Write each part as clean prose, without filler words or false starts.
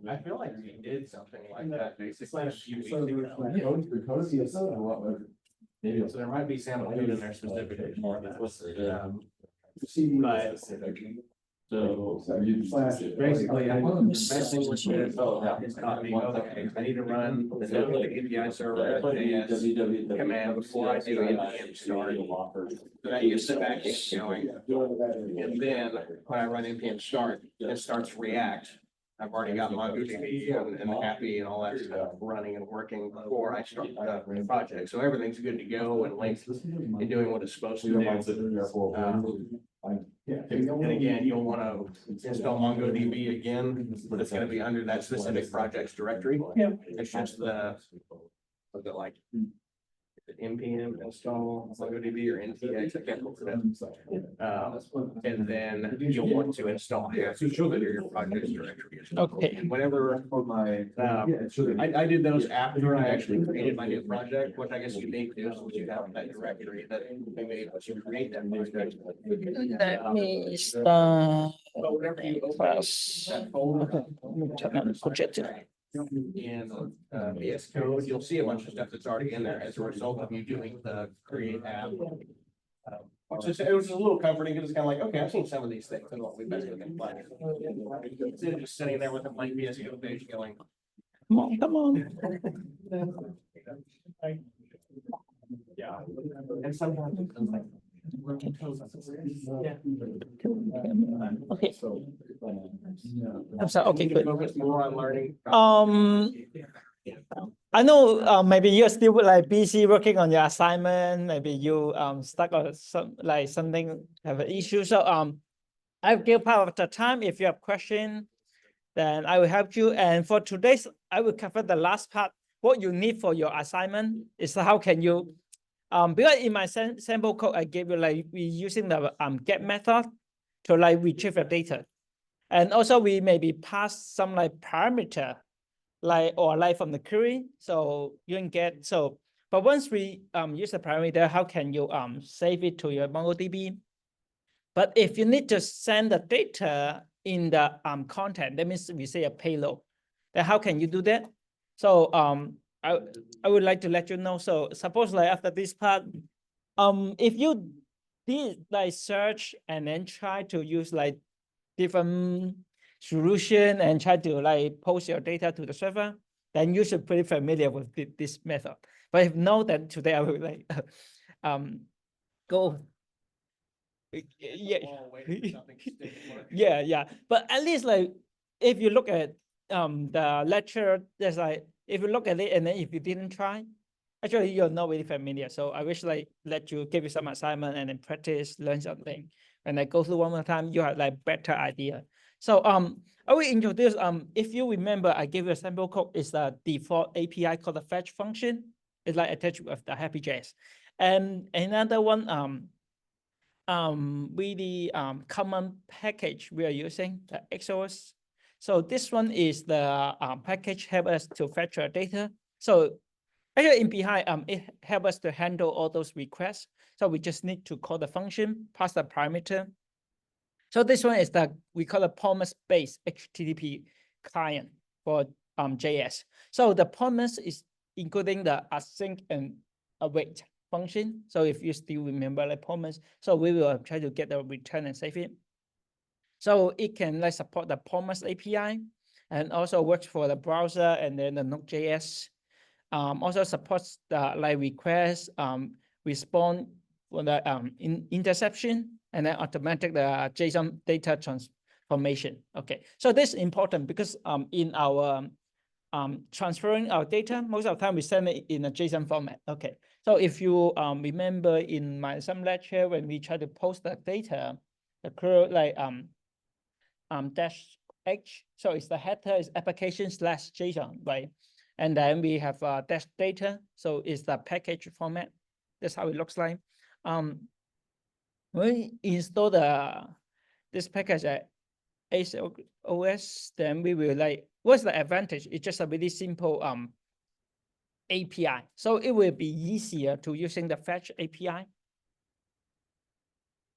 I feel like we did something like that basically a few weeks So ago. the code is a lot better. Maybe so there might be some code in there specifically for that. So you flash it. Basically, best thing was to taught me, okay, I need to run the node API server JS command before I do npm start. Then I use the back end going. And then when I run npm start, it starts React. I've already got MongoDB and Happy and all that stuff running and working before I start the project. So everything's good to go and linked and doing what it's supposed to do. And again, you'll want to install MongoDB again, but it's going to be under that specific projects directory. It's just was it like npm install MongoDB or npx, I can't remember. And then you'll want to install Happy under your projects directory as well. Okay. Whenever I did those after I actually created my new project, which I guess you need to, so you have that directory that they made us create that project. Let me start. But whenever you open Class. that folder Okay, let me turn on the projector. in VS Code, you'll see a bunch of stuff that's already in there as a result of you doing the create app. It was a little comforting because it's kind of like, okay, I've seen some of these things and what we've been playing. Instead of just sitting there with a blank VS Code page going. Come on, come on. Yeah. And sometimes it comes like. Okay. I'm sorry. Okay, good. Focus more on learning. I know maybe you're still like busy working on your assignment. Maybe you stuck on something have an issue. So I'll give part of the time. If you have question, then I will help you. And for today's, I will cover the last part. What you need for your assignment is how can you because in my sample code I gave you like we using the get method to like retrieve the data, and also we maybe pass some like parameter like from the query, so you can get so. But once we use the parameter, how can you save it to your MongoDB? But if you need to send the data in the content, that means we say a payload. Then how can you do that? So I would like to let you know. So suppose like after this part, if you did like search and then try to use like different solution and try to like post your data to the server, then you should be pretty familiar with this method. But if no, then today I will like go. Yeah. But at least like if you look at the lecture, there's like if you look at it and then if you didn't try, actually you're not really familiar. So I wish like let you give you some assignment and then practice, learn something. When I go through one more time, you have like better idea. So I will introduce if you remember, I gave you a sample code. It's the default API called the fetch function. It's like attached with the Happy.js. And another one really common package we are using, the XOS. So this one is the package help us to fetch our data. So actually in behind, it helps us to handle all those requests. So we just need to call the function, pass the parameter. So this one is the, we call it promise-based HTTP client for JS. So the promise is including the async and await function. So if you still remember the promise, so we will try to get the return and save it. So it can like support the promise API and also works for the browser and then the Node.js. Also supports the like request, response for the interception, and then automatic the JSON data transformation. Okay, so this is important because in our transferring our data, most of the time we send it in a JSON format. Okay, so if you remember in some lecture when we try to post the data, the curl like dash H, so it's the header is application/JSON, right? And then we have dash data, so it's the package format. That's how it looks like. We install this package at ACOS, then we will like, what's the advantage? It's just a really simple API. So it will be easier to using the fetch API.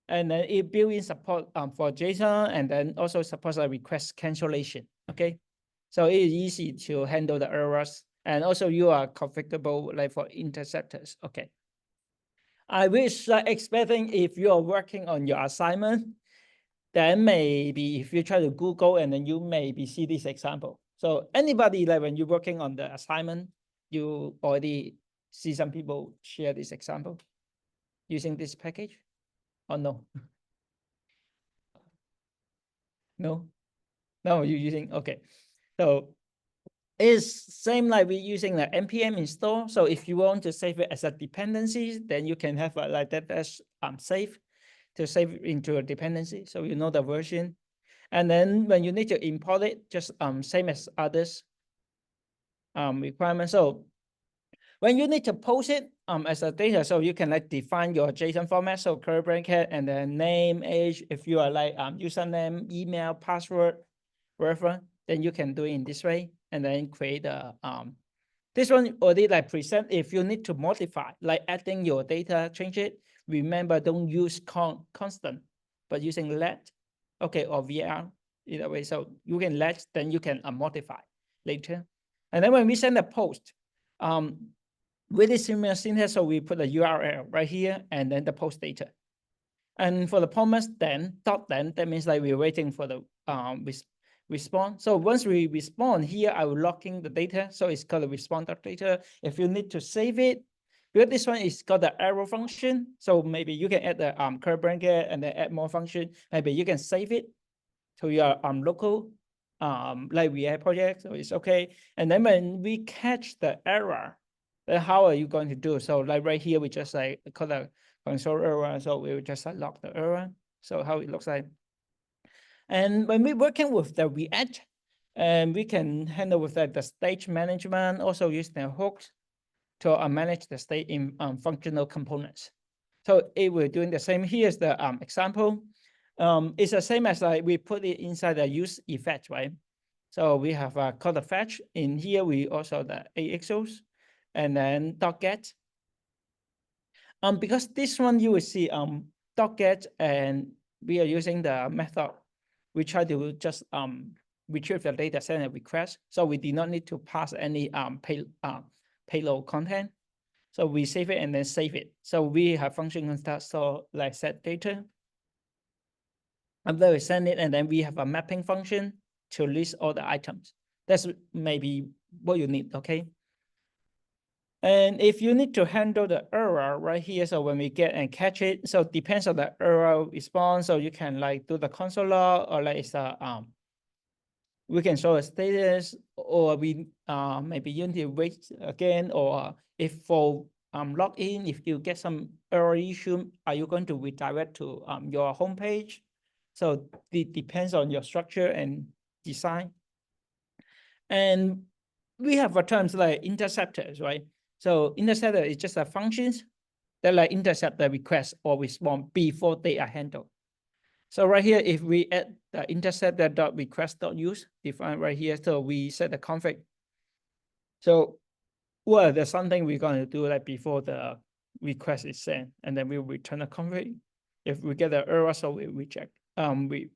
And then it built-in support for JSON, and then also supports a request cancellation. Okay, so it is easy to handle the errors, and also you are configurable like for interceptors. Okay, I wish expecting if you are working on your assignment, then maybe if you try to Google and then you maybe see this example. So anybody like when you're working on the assignment, you already see some people share this example using this package or no? No, no, you're using, okay. So it's same like we're using the npm install. So if you want to save it as a dependency, then you can have like that as save to save into a dependency. So you know the version. And then when you need to import it, just same as others requirements. So when you need to post it as a data, so you can like define your JSON format. So curly bracket and then name, age, if you are like username, email, password, whatever, then you can do it in this way and then create a this one already like present. If you need to modify, like adding your data, change it. Remember, don't use constant, but using let, okay, or VAR either way. So you can let, then you can modify later. And then when we send a post, really similar syntax. So we put a URL right here and then the post data. And for the promise, then dot then, that means like we're waiting for the response. So once we respond here, I will lock in the data. So it's called a response.data. If you need to save it, because this one is called the arrow function. So maybe you can add the curly bracket and then add more function. Maybe you can save it to your local like React project. So it's okay. And then when we catch the error, then how are you going to do? So like right here, we just like call the console error. So we will just log the error. So how it looks like. And when we're working with the React, and we can handle with the state management, also use the hooks to manage the state in functional components. So it will doing the same. Here's the example. It's the same as like we put it inside the use effect, right? So we have called the fetch. In here, we also the AXOs and then .get. Because this one you will see .get, and we are using the method. We try to just retrieve the data, send a request. So we did not need to pass any payload content. So we save it and then save it. So we have function construct, so like set data. And then we send it, and then we have a mapping function to list all the items. That's maybe what you need, okay? And if you need to handle the error right here, so when we get and catch it, so depends on the error response. So you can like do the console log, or like it's a we can show a status, or we maybe you need to wait again, or if for login, if you get some error issue, are you going to redirect to your homepage? So it depends on your structure and design. And we have terms like interceptors, right? So interceptor is just a functions that like intercept the request or response before they are handled. So right here, if we add the interceptor.request.use define right here, so we set the config. So well, there's something we're going to do like before the request is sent, and then we will return a config. If we get an error, so we reject. We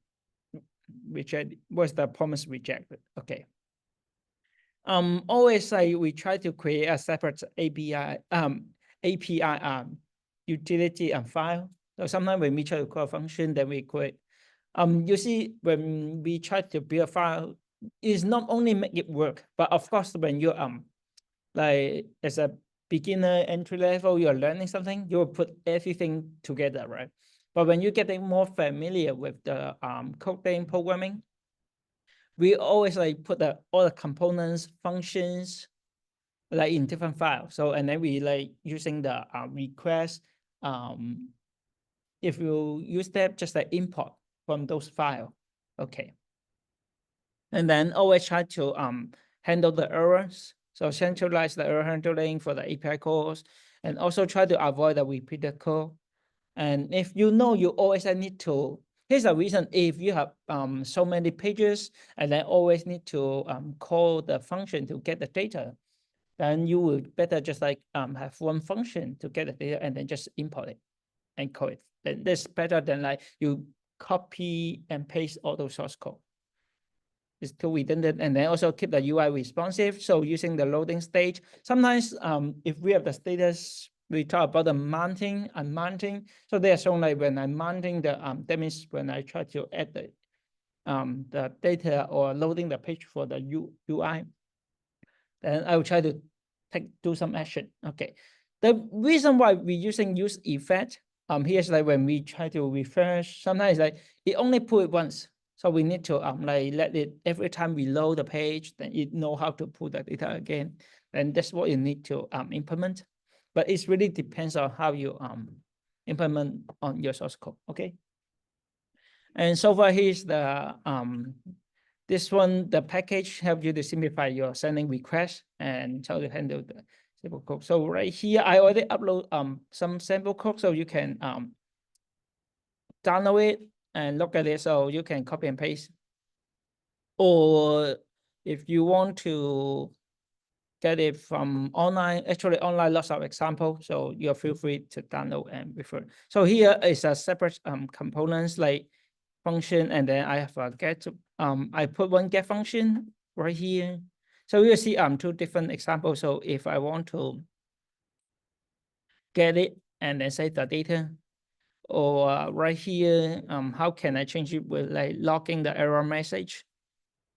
reject. What's the promise rejected? Okay. Always like we try to create a separate API utility and file. So sometimes when we try to call a function, then we create. You see, when we try to build a file, it's not only make it work, but of course, when you like as a beginner entry level, you're learning something, you will put everything together, right? But when you're getting more familiar with the coding programming, we always like put all the components, functions, like in different files. So, and then we like using the request. If you use that, just like import from those files. Okay. And then always try to handle the errors. So centralize the error handling for the API calls, and also try to avoid the repeated code. And if you know, you always need to, here's a reason, if you have so many pages and then always need to call the function to get the data, then you will better just like have one function to get the data and then just import it. encode it. Then that's better than like you copy and paste all those source code. It's too redundant, and then also keep the UI responsive. So using the loading stage, sometimes if we have the status, we talk about the mounting and mounting. So there's shown like when I'm mounting the that means when I try to add the data or loading the page for the UI, then I will try to do some action. Okay. The reason why we use effect, here's like when we try to refresh, sometimes like it only pull it once. So we need to like let it every time we load the page, then it know how to pull the data again. And that's what you need to implement. But it really depends on how you implement on your source code. Okay. And so far here's the this one, the package help you to simplify your sending request and how to handle the sample code. So right here, I already upload some sample code, so you can download it and look at it. So you can copy and paste. Or if you want to get it from online, actually online lots of examples. So you feel free to download and refer. So here is a separate components like function, and then I have a get. I put one get function right here. So you see two different examples. So if I want to get it and then save the data, or right here, how can I change it with like logging the error message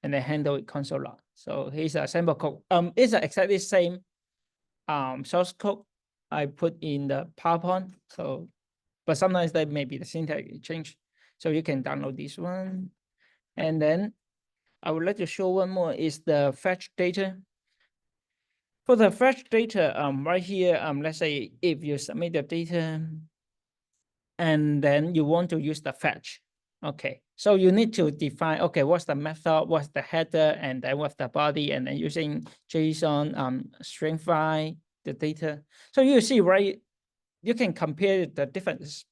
and then handle it console log. So here's a sample code. It's exactly the same source code I put in the PowerPoint. So, but sometimes that may be the syntax change. So you can download this one. And then I would like to show one more is the fetch data. For the fetch data, right here, let's say if you submit the data and then you want to use the fetch. Okay, so you need to define, okay, what's the method, what's the header, and then what's the body, and then using JSON string file, the data. So you see, right, you can compare the difference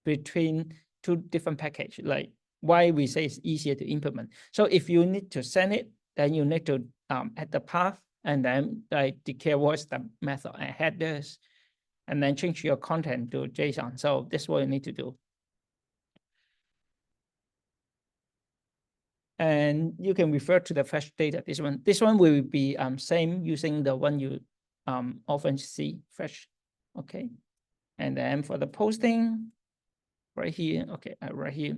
between two different packages, like why we say it's easier to implement. So if you need to send it, then you need to add the path and then like declare what's the method and headers, and then change your content to JSON. So that's what you need to do. And you can refer to the fetch data. This one will be same using the one you often see fetch. Okay. And then for the posting, right here, okay, right here.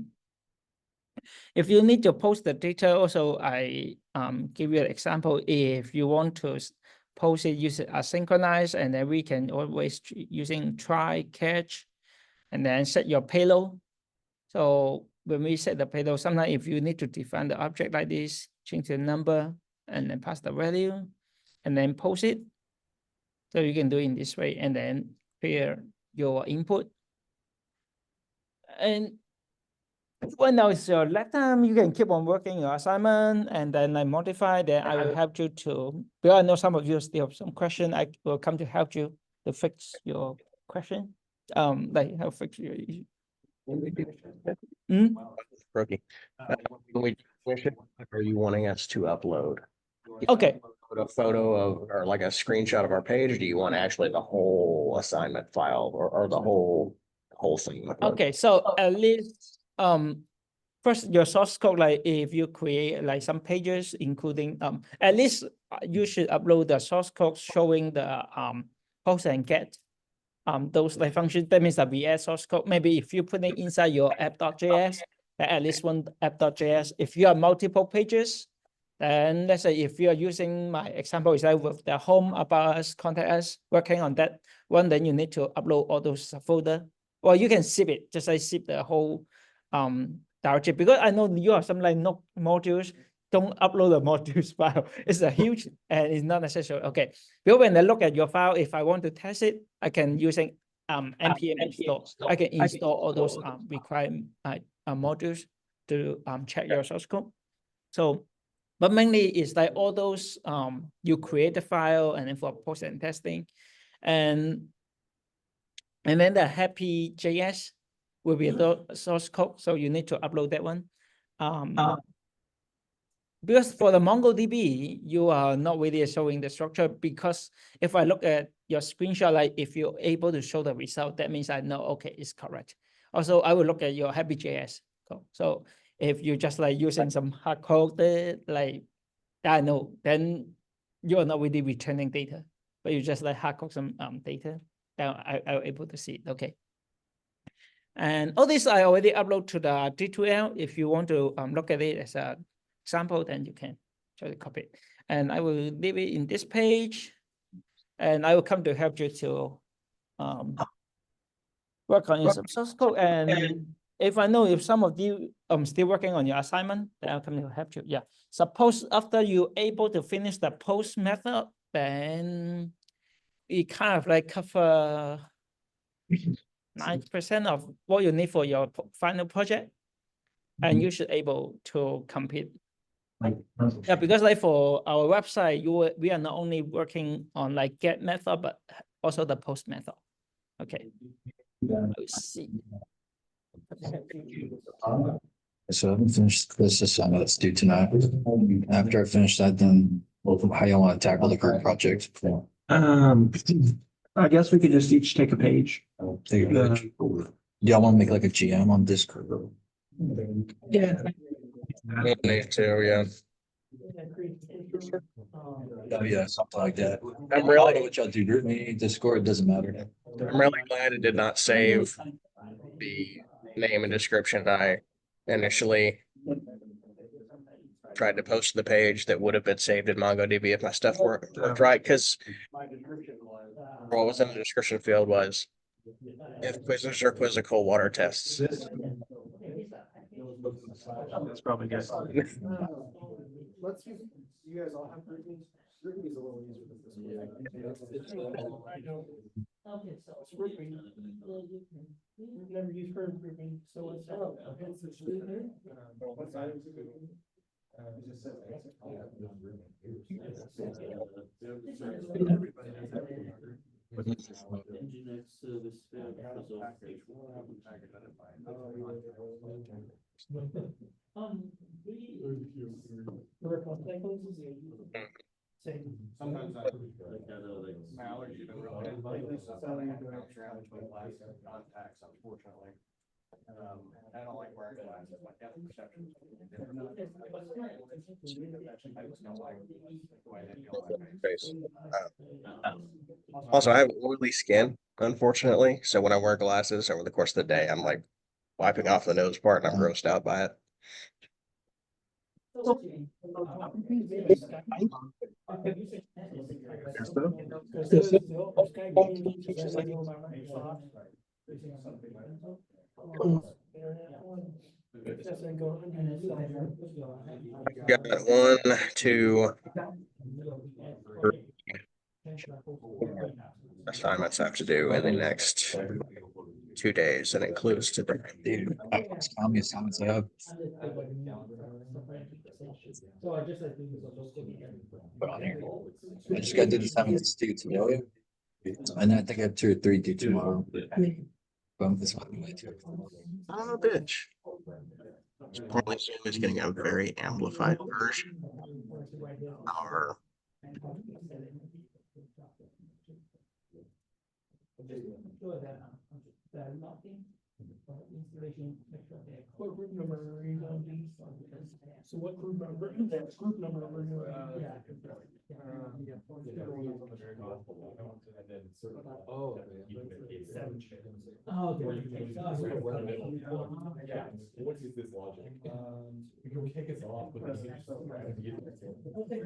If you need to post the data, also I give you an example. If you want to post it, use it asynchronous, and then we can always using try catch, and then set your payload. So when we set the payload, sometimes if you need to define the object like this, change the number and then pass the value and then post it. So you can do it in this way and then clear your input. And when now is your last time, you can keep on working your assignment and then I modify, then I will help you to, because I know some of you still have some question, I will come to help you to fix your question. Like how fix your issue. Rookie. When we finish it, are you wanting us to upload? Okay. A photo of, or like a screenshot of our page? Or do you want actually the whole assignment file or the whole thing? Okay, so at least first your source code, like if you create like some pages, including at least you should upload the source code showing the post and get those like functions. That means that we add source code. Maybe if you put it inside your app.js, at least one app.js. If you have multiple pages, then let's say if you are using my example is like with the home, about us, contact us, working on that one, then you need to upload all those folder. Or you can zip it, just like zip the whole directory. Because I know you have some like no modules. Don't upload the modules file. It's a huge and it's not necessary. Okay. Because when I look at your file, if I want to test it, I can using npm install. I can install all those required modules to check your source code. So, but mainly it's like all those you create the file and then for post and testing, and then the happy.js will be the source code. So you need to upload that one. because for the MongoDB, you are not really showing the structure, because if I look at your screenshot, like if you're able to show the result, that means I know, okay, it's correct. Also, I will look at your happy.js code. So if you just like using some hard code, like I know, then you are not really returning data, but you just like hard code some data. Now I'm able to see it. Okay. And all this I already upload to the D2L. If you want to look at it as an example, then you can just copy it. And I will leave it in this page, and I will come to help you to work on your source code. And if I know if some of you still working on your assignment, then I'll come to help you. Yeah. Suppose after you able to finish the post method, then it kind of like cover 90% of what you need for your final project, and you should able to compete. Yeah, because like for our website, we are not only working on like get method, but also the post method. Okay. Let's see. So I haven't finished this assignment that's due tonight. After I finish that, then how you want to tackle the group project? I guess we could just each take a page. Take a picture. Do y'all want to make like a GM on Discord? Yeah. Me too, yeah. Oh, yeah, something like that. I'm I don't really, know what y'all do, group me, Discord, it doesn't matter. I'm really glad it did not save the name and description I initially tried to post to the page that would have been saved in MongoDB if my stuff worked right, because what was in the description field was if quizzes are quizzical water tests. That's probably good. Let's use, you guys all have group meetings? Group meetings a little easier than this one. We've never used her grouping, so it's. What side is it? It just says. Sometimes my allergies have really bad lately, so I'm having to bounce around between glasses and contacts, unfortunately. I don't like wearing glasses, my depth perception. Also, I have oily skin, unfortunately. So when I wear glasses over the course of the day, I'm like wiping off the nose part and I'm grossed out by it. Got 1, 2, 3 assignments I have to do in the next 2 days, and includes today. Dude, how many assignments I have? Put on here. I just got to do the assignments due today. And then I think I have 2 or 3 due tomorrow. This one way too. Son of a bitch. Probably Zoom is getting a very amplified version. Or What group number are you on? So what group number, that group number are you Oh. What is this logic? You can kick us off, but read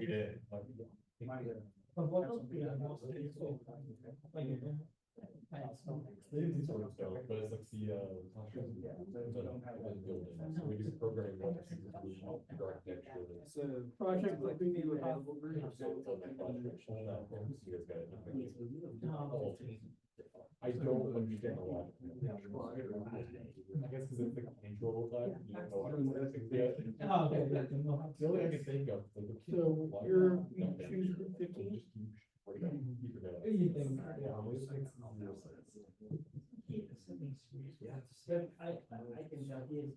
it. They do sort of stuff, but it's like the we do programming architecture. So project like we do have. I don't understand a lot. I guess because it's like intro time. The only I can think of. So you're, you choose group 15? I can, he is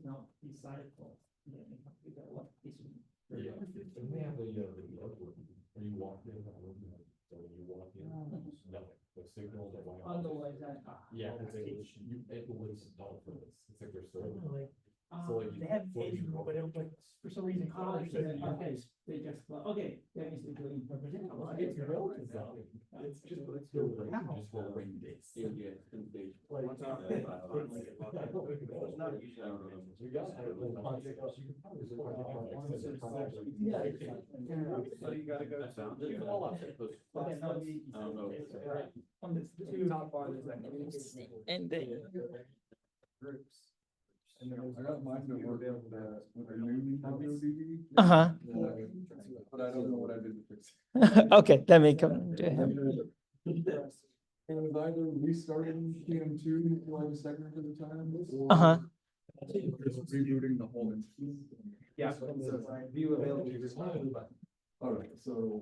not decided for. Otherwise, Yeah, it's like, it was dolphins, it's like they're so. they have occasion or whatever, but for some reason college doesn't, okay, they just, okay, that means they're doing. It's relative though. It's just, it's still just for rain days. So you gotta go. Okay, now we- On the two top bar, there's like. And they. Groups. And then I got mine to work with a new DVD. Uh-huh. But I don't know what I did to fix Okay, let me come to him. it. It was either restarting PM2 for like a second at a time. Uh-huh. Just rebooting the whole instance. Yeah. View available. All right, so.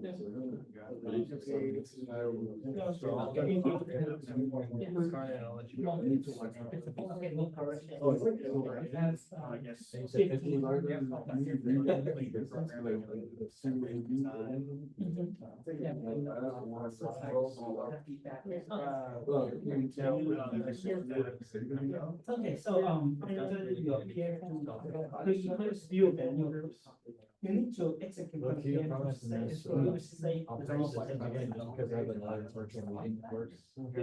Okay, so, your peer you need to execute. Look, he promised say, this, so you say. I'll tell you something, because I have a live virtual meeting that works. And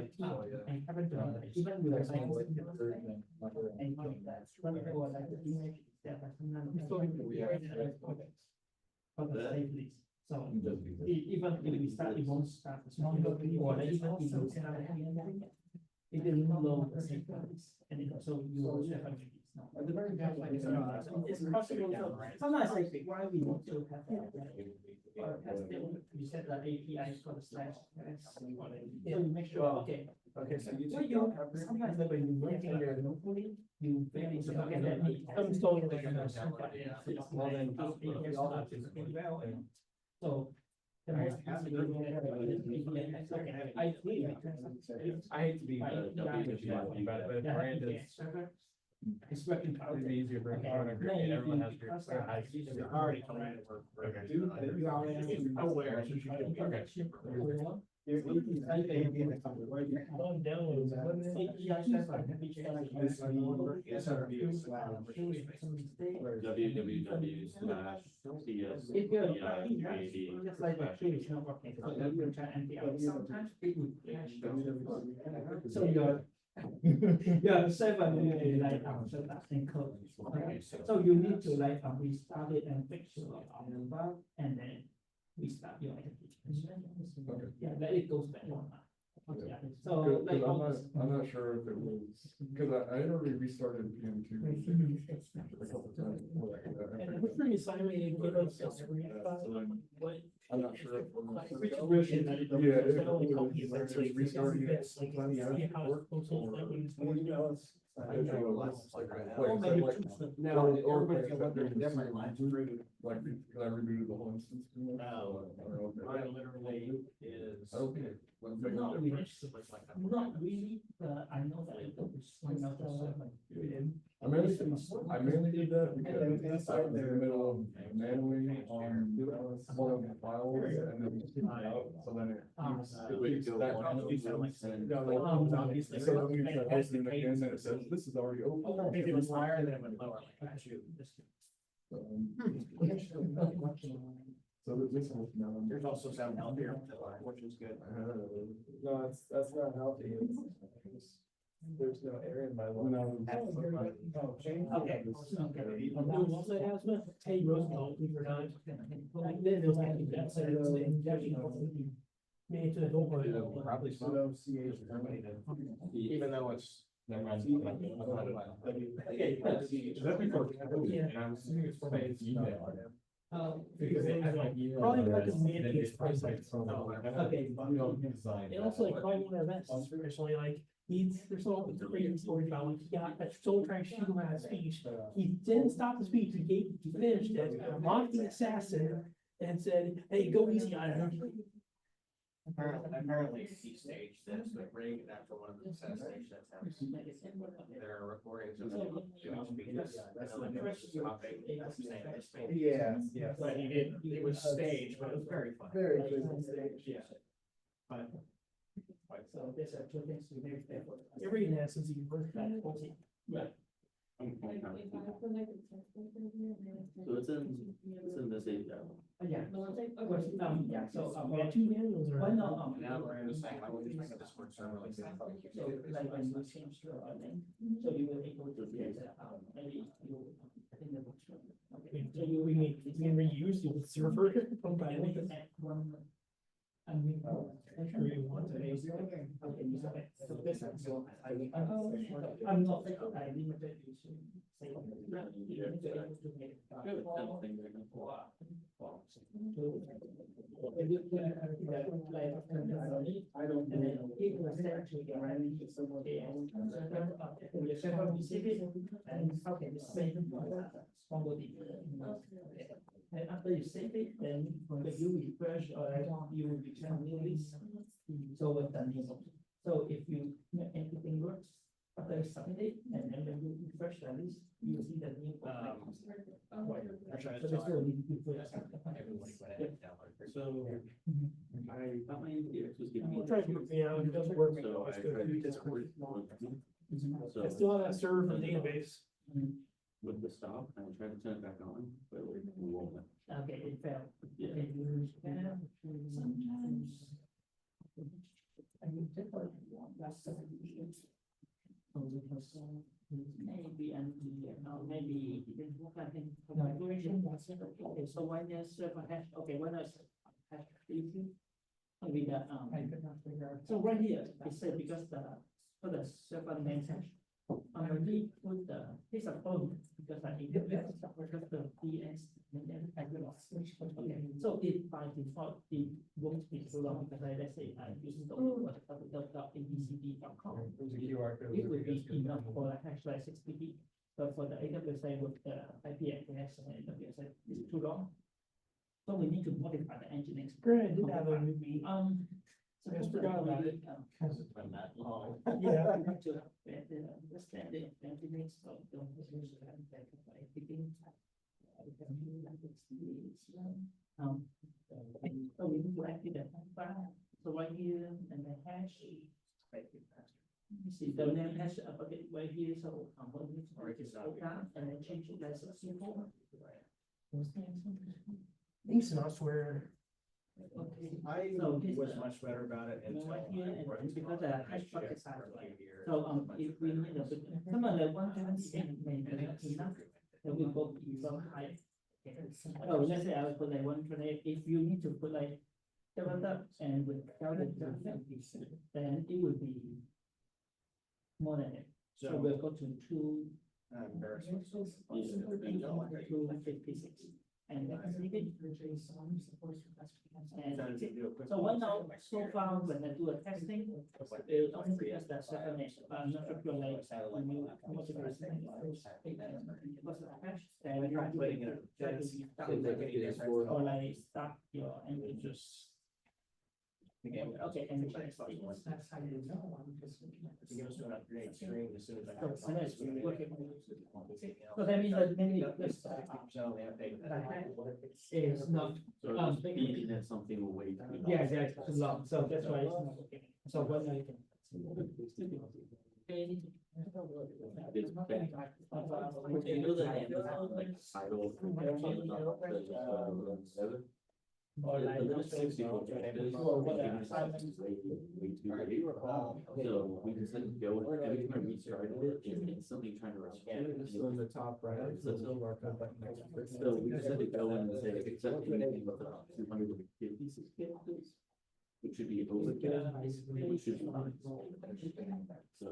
haven't done that, even with the same. And that's one of the ones I could image that I can but the safely, so even if we start, it won't start. Or even if we start, it will load the same place, and it also you will have. It's possible, so sometimes I think why we want to have that. Or you set the API for the slash. So you make sure, okay. Okay, so you. So you, sometimes when you work in your locally, you very, okay, let me. I'm still. Well, then. So. The most easy way I agree. I hate to be but brand is. It's working. It's easier for everyone to agree, and everyone has to. Already. Aware. Just like the case, not working. Sometimes people crash. So you're. Yeah, seven like so that's in code. Okay, so you need to like restart it and fix it and then restart your application. Yeah, let it goes back on. Yeah, so like I'm not sure if it was, because I had already restarted PM2 a couple times. I'm not sure. If it was- Yeah, if it was just restarting it. Sometimes that worked. Like, because I rebooted the whole instance. Mine literally is. I don't think it went big. Not really, but I know that it was. I mainly did that because I was in the middle of manually on one of the files and then it came out, so then it keeps that. So then when you try hosting it again, then it says, this is already open. Maybe it was higher than it was lower. So this was. There's also some out here, which is good. No, that's not healthy. There's no air in my lung. Okay. Hey, Roosevelt, we forgot. Like then it was like that's Probably so. Even though it's. Never mind. Okay. That's before, and I'm assuming it's from his email. Because they have like. Probably like a then man it's price like. Okay. And also like probably one of the events, especially like there's all the crazy story about when he got that soul trying to shoot him out of speech. He didn't stop the speech, he finished it, mocked the assassin and said, hey, go easy on him. Apparently he staged this, like right after one of the assassinations attempts. There are recordings of him doing speeches. And then the news was popping, saying it's staged. Yeah. But he did, it was staged, but it was very funny. Very good stage. Yeah. But So there's two things to make there. Every instance you work that, yeah. So it's in this area. Yeah. Yeah, so, we have two manuals. One, Now we're in the same, I was just making this work server like this. so like when you change your name, so you will able to get, maybe you, I think that was. Okay, so you, we can reuse the server from by one. And we, actually, we want to. Okay, so this is your, I'm not, I limited you to say. I don't. And then it was sent to your ranking, so okay, and you set up receive it, and how can you save it? And after you save it, then when you refresh or you will return new list. So we're done here. So if you make anything works, after you submit it, and then when you refresh the list, you see the new. So this will be good. So I thought my index was giving me. We'll try to, it doesn't work. So I tried to Discord. I still have that server in the database. With the stop, I tried to turn it back on, but it won't. Okay, it failed. Yeah. Sometimes. I mean, maybe, and maybe it didn't work, I think. Okay, so when the server hash, okay, when I hash issue. With the, so right here, it said because for the server name hash. Underneath put the, it's a phone, because I need because the DS. Okay, so it by default, it won't be so long, because let's say I use the www.abcd.com. It will be enough for a hash like 6 GB, but for the AWS with the IP address and AWS, it's too long. So we need to modify the engine. Great, I did have a movie. So I just forgot about it. Yeah. We have to understand the engineering stuff. So we need to activate that file. So right here and the hash. You see the name hash right here, so I'm going to and then change it as a simple. These software. Okay. I So was much better about it. It's right here, and because the hash bucket size, so if we need a bit, some of the 128 may be enough, then we go some high. Oh, let's say I would put like 128, if you need to put like 7 up and without it, then it would be more than it. So we'll go to 2. Embarrassing. 256. And that's it. And Trying to do a quick- so what now, so far, when I do a testing, it only because that's second name, but I'm not sure like, when you, what's the first name? What's the hash? Then we try to Putting it- try to start, or like start your engine. Just. Okay, and that's how you know. It goes to an upgrade screen as soon as I. So that's working. So that means that many of this, 60% of the update. is not. So it's feeding at something way too long. Yeah, exactly, too long, so that's why it's not working. So what I can. It's bad. You know that Amazon, like title. Or like. The 64 bit Or what, way too late. So we just let it go, every time we restarted it, it's something trying to rush. On the top right. So we just had to go in and say, accept anything with 256 characters, which should be overkill, which should be fine. So.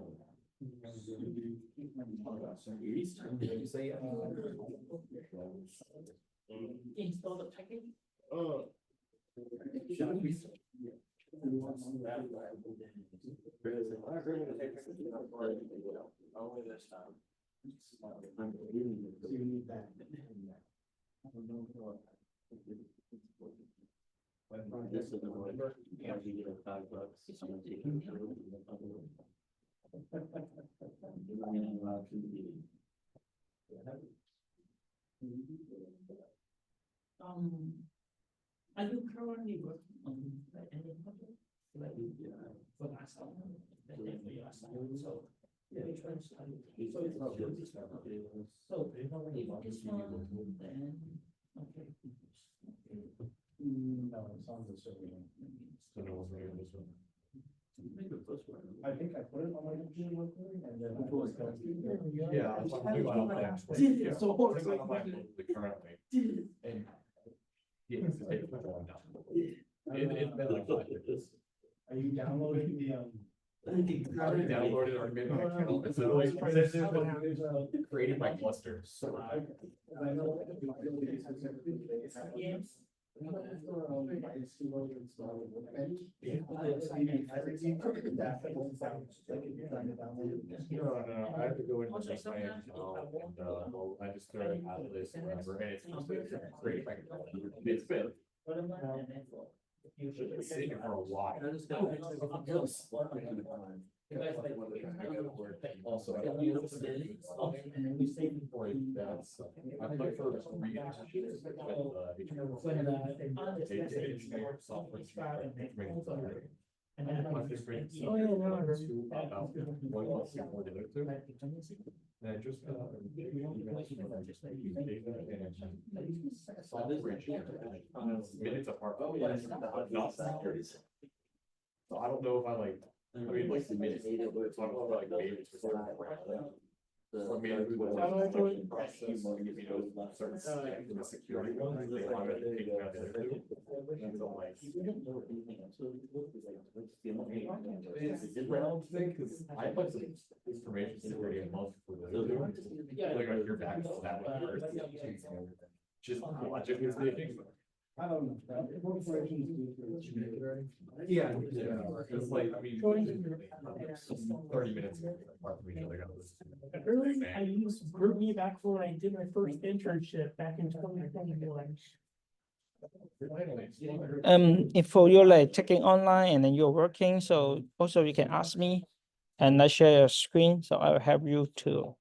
Install the package. Only this time. You need that. This is the one, yeah, you get $5, someone taking it. Are you currently working on like any project? Like, for last time. And then for your assignment, so. Which one's, so it's not good. So if this one, then, okay. No, it's on the server. So no one's ready on this one. I think I put it on my computer real quick and then. Yeah. I'm talking about that. Did it, Yeah. so. I'm talking about the currently. And. Yeah, it's the same one now. It's been like 5 years. Are you downloading the, I already downloaded or made my account. It's always created my cluster. So. I know. Yes. No, I have to go into just my account and I just throw it out of this or whatever, and it's just created my account. It's been. It's sitting here for a while. Also, I don't use this. And then we say before that's, I put for 3 years. And then. Oh, yeah, no, I heard. About 1 month before the other two. And I just. Minutes apart. Not seconds. So I don't know if I like, I mean, like the minutes. So I don't know if I like maybe it's for or maybe we would have to process, you know, certain the security ones, they wanted to take out the other two. And so like. It's round thing, cause I put some information security a month for the other two. Like I hear back from that one first. Just logically speaking. I don't know. Yeah. It's like, I mean. 30 minutes apart from each other. Early, I used GroupMe back when I did my first internship back in 2021. If for you're like taking online and then you're working, so also you can ask me and I share your screen, so I will help you to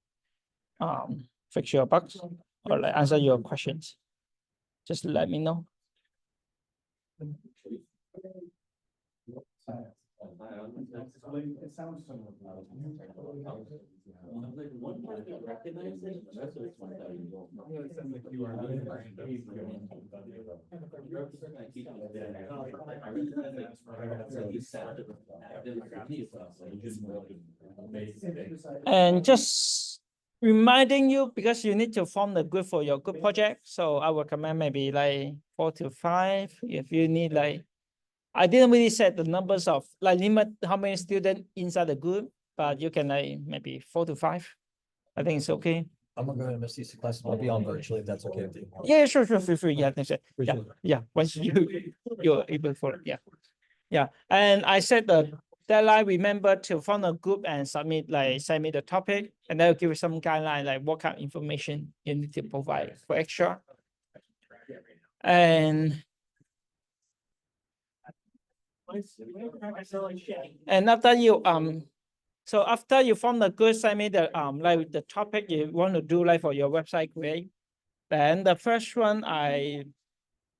fix your bugs or like answer your questions. Just let me know. It sounds similar. And just reminding you, because you need to form the group for your group project, so I would recommend maybe like 4 to 5 if you need like. I didn't really set the numbers of like limit how many students inside the group, but you can like maybe 4 to 5. I think it's okay. I'm gonna go ahead and miss these classes. I'll be on virtually if that's okay with you. Yeah, sure, feel free. Yeah, thanks. Yeah, Appreciate it. yeah. Once you're able for it, yeah, yeah. And I said the deadline. Remember to form a group and submit send me the topic, and I'll give you some guideline like what kind of information you need to provide for extra. And after you so after you form the group, send me the like the topic you want to do like for your website create. Then the first one I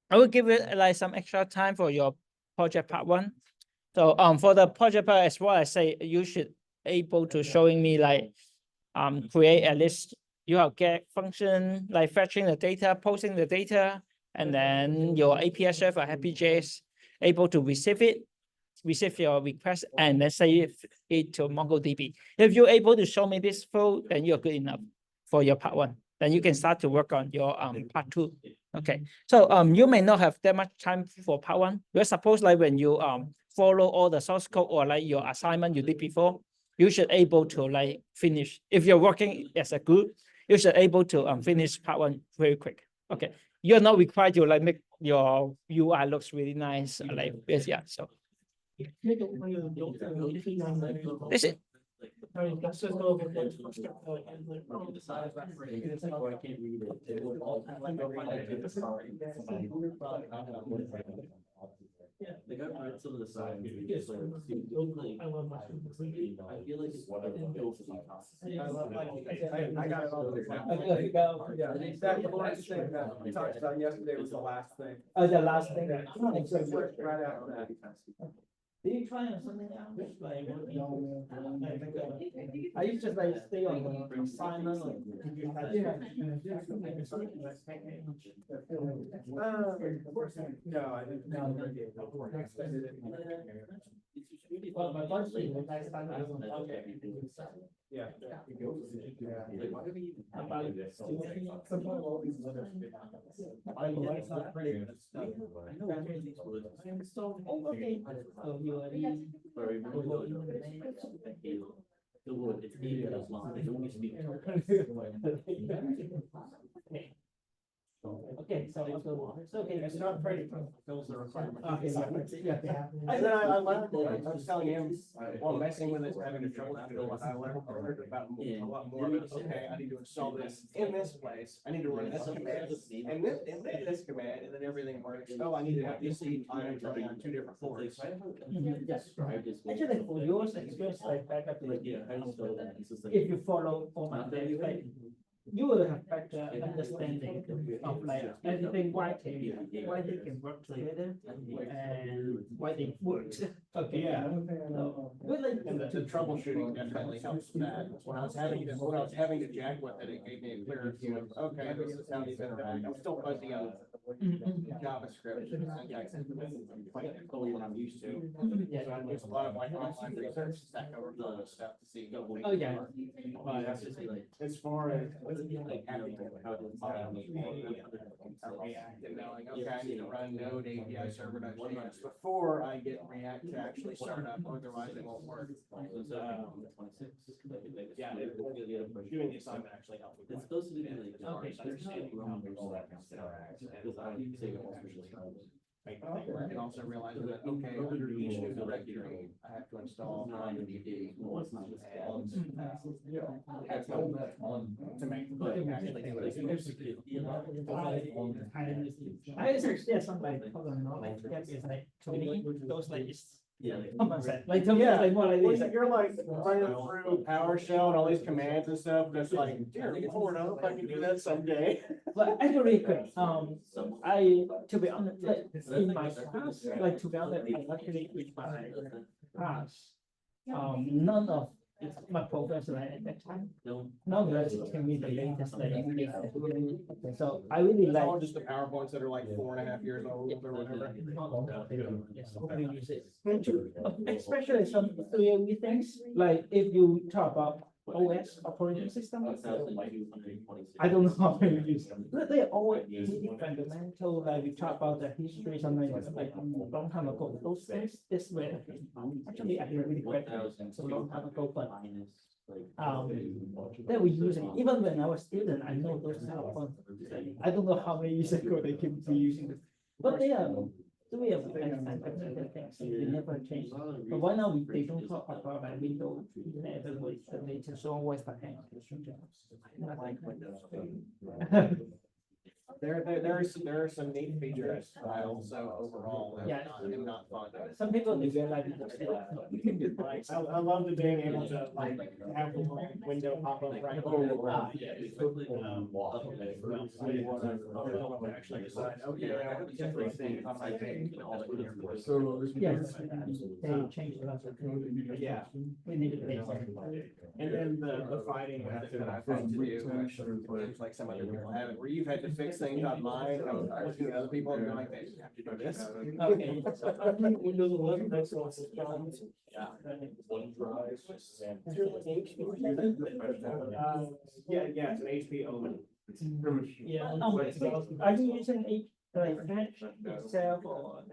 will give it like some extra time for your project part 1. So for the project part as well, I say you should able to showing me like create at least you have get function like fetching the data, posting the data, and then your API server Happy.js able to receive your request and then save it to MongoDB. If you're able to show me this flow, then you're good enough for your part 1. Then you can start to work on your part 2. Okay. So you may not have that much time for part 1. You're supposed like when you follow all the source code or like your assignment you did before, you should able to like finish. If you're working as a group, you should able to finish part 1 very quick. Okay. You're not required to like make your UI looks really nice like this. Yeah. So this is Yeah, they got rid of some of the side. Because like, I love my. I feel like it's one of the builds that I got it all there now. Yeah, exactly. The last thing that we talked about yesterday was the last thing. the last thing. Right after that. Do you try on something else, like working on, I used to just like stay on assignment or? No, I didn't. Well, my first thing was next time I was on. Yeah. About It's not pretty, but it's stuff. Oh, okay. So you are the. The word, it's 8 minutes long, they don't used to be. Okay, so it's okay. It's not pretty, but it fills the requirement. Okay, yeah. And then I learned, I was telling him, while messing with it, having trouble, I learned about a lot more about, okay, I need to install this in this place, I need to run this command, and this command, and then everything works. Oh, I need to have these items running on 2 different ports. Yes, right. Actually, for yours experience, like back up, Like, yeah, I just know that, it's just like. if you follow format, like, you will have better understanding of like everything, why they can work together and why they work. Okay. Yeah. So, we like And the troubleshooting definitely helps with that. When I was having to jack with it, it gave me a clearer view of, okay, this is how these interact. I'm still fuzzy on JavaScript syntax, quite fully what I'm used to. Yeah. So I do a lot of like online research, stack overflow stuff to see. Oh, yeah. But as far as Like, having how to React and knowing, okay, I need to run Node API server before I get React to actually start up, otherwise it won't work. Yeah, doing the assignment actually helped. with It's that. supposed to be like. Okay. Understanding all that kind of stuff. Because I need to say it also. And also realizing that, okay, under each new directory, I have to install MongoDB. Well, it's not just. To make the thing actually do it. I just, yeah, something like, that is like, to me, those like, it's, Yeah. common sense. Like, to me, it's like more like this. You're like running through PowerShell and all these commands and stuff, that's like, dear Lord, I hope I can do that someday. But actually, I, to be honest, like, in my class, like, to be honest, I actually, in my class, none of my professor at that time, none of us can read the latest, like, so I really It's like. all just the PowerPoints that are like 4.5 years old or whatever. Yes, hopefully use it. Especially some theory things, like if you talk about OS operating system, I don't know how to use them. They are all really fundamental, like we talk about the history, something like a long time ago, those things, this way. Actually, I didn't really graduate so long time ago, but they were using, even when I was student, I know those kind of fun. I don't know how many years ago they came to using it, but they are. We have things, they never change. But why now they don't talk about like Windows, everybody, the latest always the hand. There are some neat features, so overall, Yeah. not fun. Some people they realize. I love the being able to like have the window pop up right. Actually decide, okay, I have different things on my page. Yes, they changed a lot of code. Yeah. We need to. And then the fighting that I've had to do, seems like some other people haven't, where you've had to fix things online, I was looking at other people and they're like, they have to do this. Okay. Windows 11, that's what's. Yeah. Yeah, it's an HP Omen. Yeah. Are you using like Fetch itself or?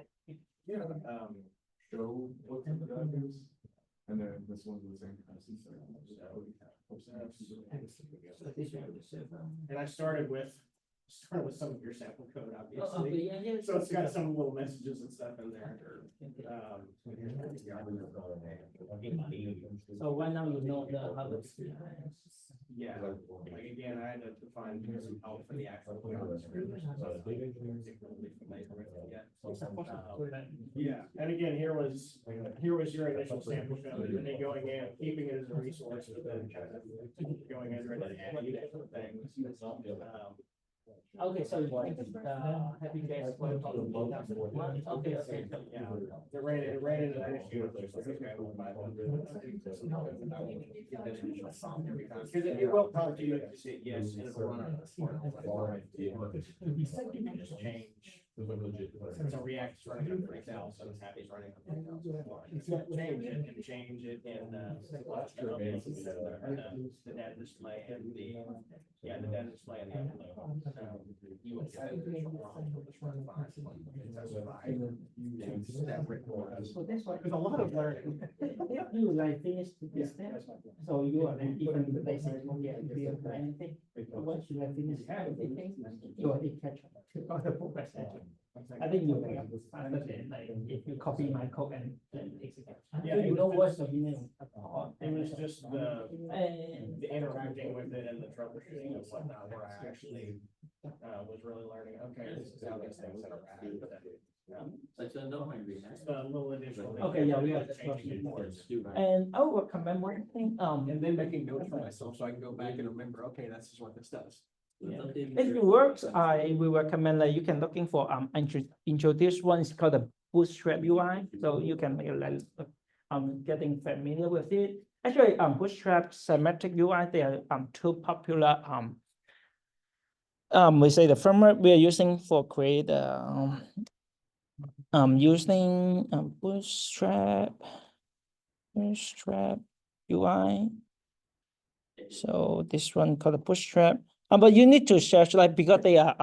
Show what's in the values, and then this one's the same. And I started with some of your sample code, Okay, obviously. yeah. So it's got some little messages and stuff in there. So right now you know the how to. Yeah, like again, I had to find some help for the actual. Yeah, and again, here was your initial sample code, and then going in, keeping it as a resource, but then kind of going under it and adding different things. Okay, so you think happy days. Okay, okay. Yeah, it ran into that issue. Because it will prompt you to say yes, and it'll run on. Change. So React is running on 3,000, so it's happy it's running. Change it in the data display and the data display and the upload. So you will get So that's why. There's a lot of learning. You like finish this step, so you are then even the basic, yeah, you do anything. Once you have finished everything, you already catch up to other progress. I think you will faster than like if you copy my code and then execute. Yeah, So you know what's the meaning. It was just the interacting with it and the troubleshooting and whatnot, where I actually was really learning, okay, this is how these things interact. I said, no, I agree. Just a little additional. Okay, yeah, we have changing boards. And I will recommend one thing, And then making notes for myself, so I can go back and remember, okay, this is what this does. if it works, I will recommend that you can looking for introduce one is called the Bootstrap UI. So you can make like getting familiar with it. Actually, Bootstrap semantic UI, they are two popular we say the framework we are using for create using Bootstrap UI. So this one called a Bootstrap. But you need to search like because they are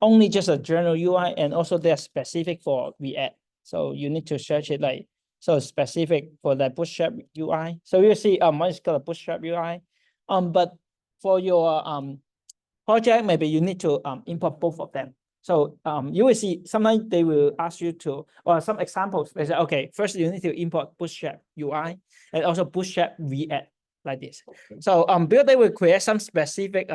only just a general UI and also they are specific for React. So you need to search it like so specific for the Bootstrap UI. So you see one is called a Bootstrap UI. But for your project, maybe you need to import both of them. So you will see sometimes they will ask you to, or some examples, they say, okay, first you need to import Bootstrap UI and also Bootstrap React like this. So because they will create some specific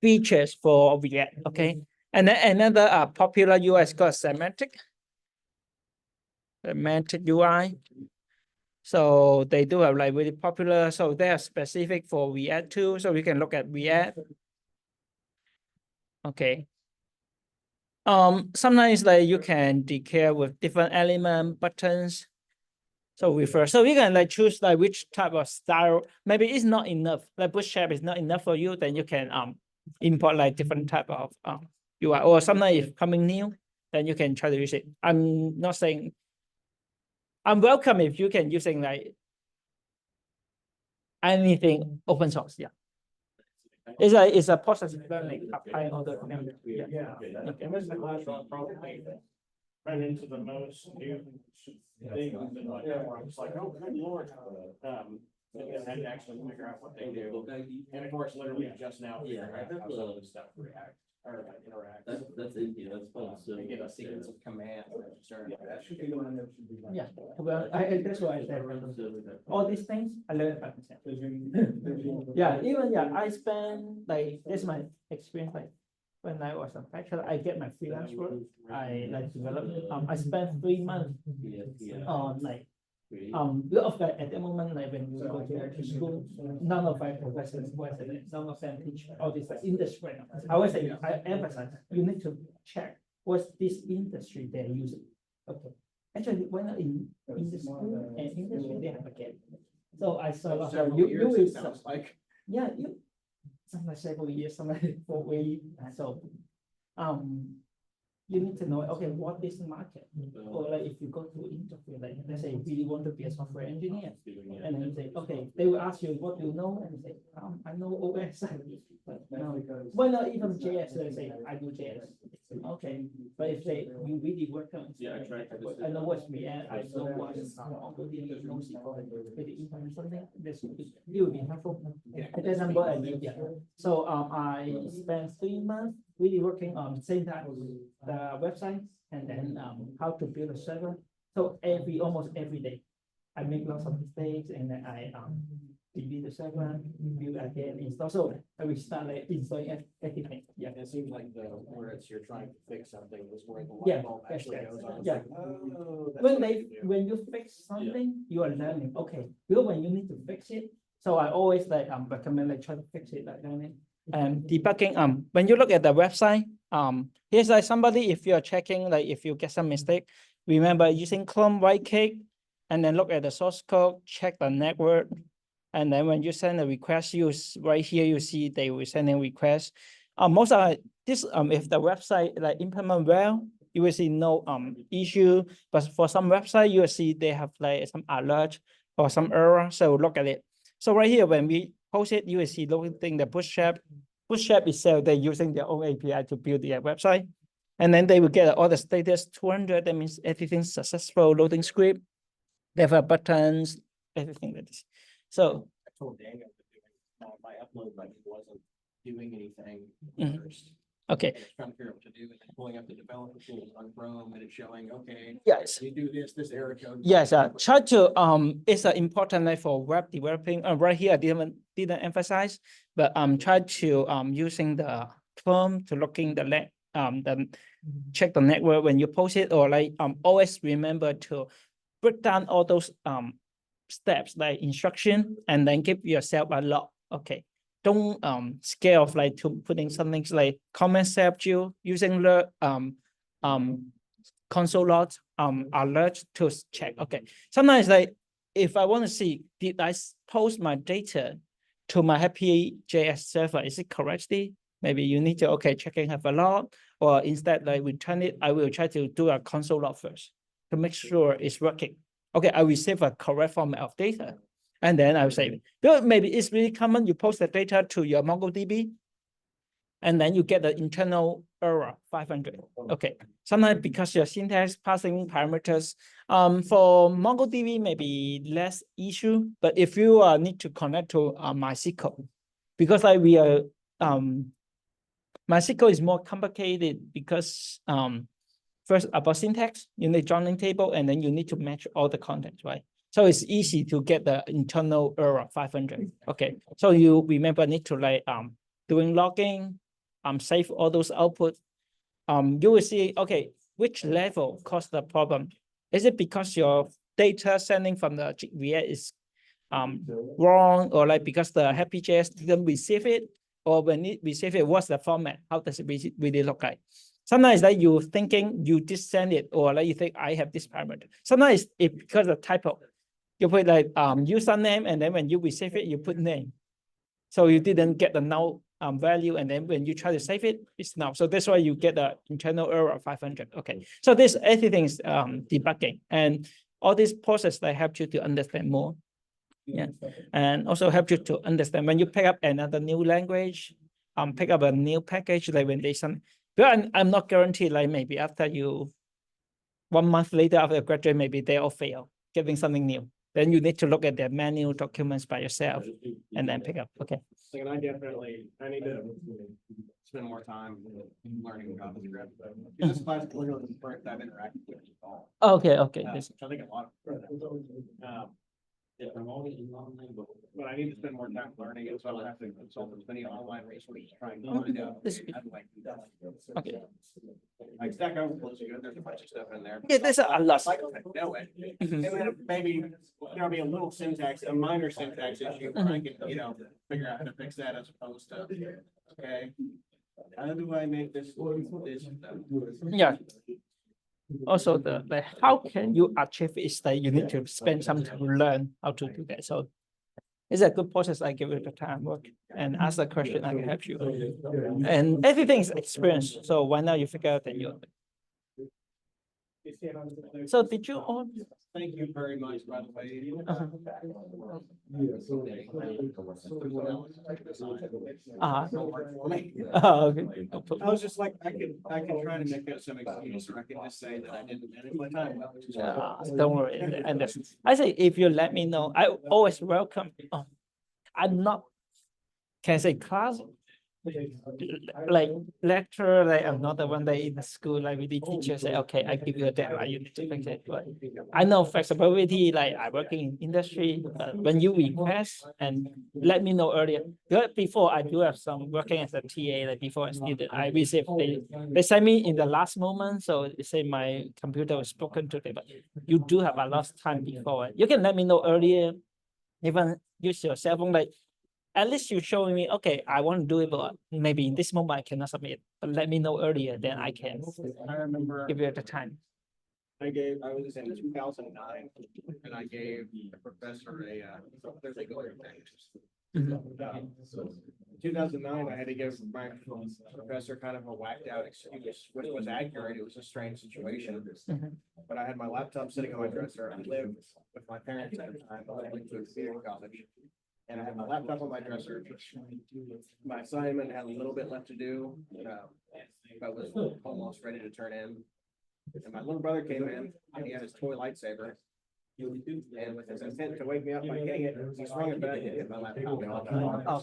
features for React, okay? And then another popular UI is called semantic UI. So they do have like really popular, so they are specific for React too. So we can look at React. Okay. Sometimes like you can declare with different element buttons. So so you can like choose like which type of style. Maybe it's not enough. Like Bootstrap is not enough for you, then you can import like different type of UI. Or sometimes if coming new, then you can try to use it. I'm not saying I'm welcome if you can using like anything open source. Yeah. It's a process of learning, applying all the Yeah. And this is the last one, probably ran into the most new things and whatnot, where I was like, oh, good lord. And I had to actually figure out what they do. And of course, literally just now, figuring out how some of this stuff react or interact. That's easy, that's fun, so. You get a sequence of commands. Yeah, well, that's why I said all these things I learned by myself. Yeah, even I spend like this is my experience like when I was a bachelor, I get my freelance work. I like develop. I spent 3 months on like of that at the moment like when you go to school, none of my professors none of them teach all this like industry. I always say I emphasize you need to check what's this industry they're using. Okay. Actually, when in the school and industry, they have a gap. So I saw you will sounds like. yeah, sometimes several years, sometimes 4 years. So you need to know, okay, what is the market? Or like if you go to interview, like let's say you really want to be a software engineer, and then you say, okay, they will ask you what do you know, and you say, I know OS. But no, why not even JS? They say I do JS. Okay, but if they you really work on, I know what's React, I know what's maybe implement something. This will be helpful. That's what I did. Yeah. So I spent 3 months really working on same time the website and then how to build a server. So almost every day, I make lots of mistakes and then I delete the server, build again, install. So I will start like installing everything. Yeah. It seems like where it's you're trying to fix something is where the Yeah, light bulb actually that's- goes on. It's yeah. like, oh, that's what I do. When you fix something, you are learning. Okay, well when you need to fix it, so I always like recommend like try to fix it like learning. debugging, when you look at the website, here's like somebody, if you're checking, like if you get some mistake, remember using Chrome, right click, and then look at the source code, check the network. And then when you send a request, right here, you see they will send a request. Most of this, if the website like implement well, you will see no issue. But for some website, you will see they have like some alert or some error. So look at it. So right here, when we post it, you will see loading the Bootstrap. Bootstrap itself, they're using their own API to build their website. And then they will get all the status 200. That means everything's successful, loading script. They have buttons, everything like this. So I told Daniel to do it. My upload, like, it wasn't doing anything Mhm. first. okay, I was trying to figure out what to do, and then pulling up the developer tools on Chrome, and it's showing, okay, yes. you do this error code. Yes, try to it's important like for web developing. Right here, I didn't emphasize, but try to using the Chrome to looking the check the network when you post it, or like always remember to break down all those steps like instruction, and then give yourself a log. Okay, don't scare of like to putting something like comment self using the console log alert to check. Okay, sometimes like if I want to see, did I post my data to my Happy.js server, is it correctly? Maybe you need to checking have a log, or instead like return it, I will try to do a console log first to make sure it's working. Okay, I receive a correct format of data, and then I will save it. Because maybe it's really common, you post the data to your MongoDB, and then you get the internal error 500. Okay, sometimes because your syntax passing parameters, for MongoDB maybe less issue, but if you need to connect to MySQL, because like we are MySQL is more complicated because first about syntax, you need joining table, and then you need to match all the contents, right? So it's easy to get the internal error 500. Okay, so you remember need to like doing logging, save all those output. You will see, okay, which level caused the problem? Is it because your data sending from the JVM is wrong, or like because the Happy.js didn't receive it, or when it receive it, what's the format? How does it really look like? Sometimes like you thinking you just send it, or like you think I have this parameter. Sometimes it because of typo. You put like username, and then when you receive it, you put name. So you didn't get the null value, and then when you try to save it, it's null. So that's why you get the internal error of 500. Okay, so this everything is debugging, and all this process that help you to understand more. Yeah, and also help you to understand when you pick up another new language, pick up a new package, like when they some. But I'm not guaranteed, like maybe after you 1 month later after you graduate, maybe they all fail, giving something new. Then you need to look at their manual documents by yourself and then pick up. Okay. Like, and I need to spend more time learning JavaScript. This class is literally the first I've interacted with it all. Okay. Okay. Which I think a lot of. But I need to spend more time learning it, so I'll have to consult as many online resources trying to find out. I'd like to do that. Okay. Like Stack Overflow is good, there's a bunch of stuff in there. Yeah, there's a lot. I know it. And then maybe, there'll be a little syntax, a minor syntax issue where I can, figure out how to fix that as opposed to, okay, how do I make this? Yeah. Also, the how can you achieve is that you need to spend some time to learn how to do that. So it's a good process. I give you the time work and ask the question. I can help you. And everything is experience. So why not you figure out that you. So did you all? Thank you very much, by the way. Okay. I was just like, I can try to make it some excuse, or I can just say that I didn't manage my time well. Don't worry. And I say, if you let me know, I always welcome. I'm not, can I say class? Like lecturer, like I'm not the one that in the school, like the teacher say, okay, I give you a deadline, you need to fix it. But I know flexibility, like I working in industry, when you request and let me know earlier. Because before I do have some working as a TA, like before a student, I receive, they send me in the last moment. So they say my computer was broken today, but you do have a lot of time before. You can let me know earlier, even use your cell phone, like at least you're showing me, okay, I want to do it, but maybe in this moment I cannot submit, but let me know earlier, then I can I remember give you the time. I was in 2009 and I gave a professor there's like other things. 2009, I had to give my professor kind of a whacked out excuse, which was accurate. It was a strange situation. Mhm. But I had my laptop sitting on my dresser. I lived with my parents at the time. I went to a theater college. And I had my laptop on my dresser. My assignment had a little bit left to do, but was almost ready to turn in. And my little brother came in and he had his toy lightsaber. And with his intent to wake me up by hitting it, he swung it back and hit my laptop.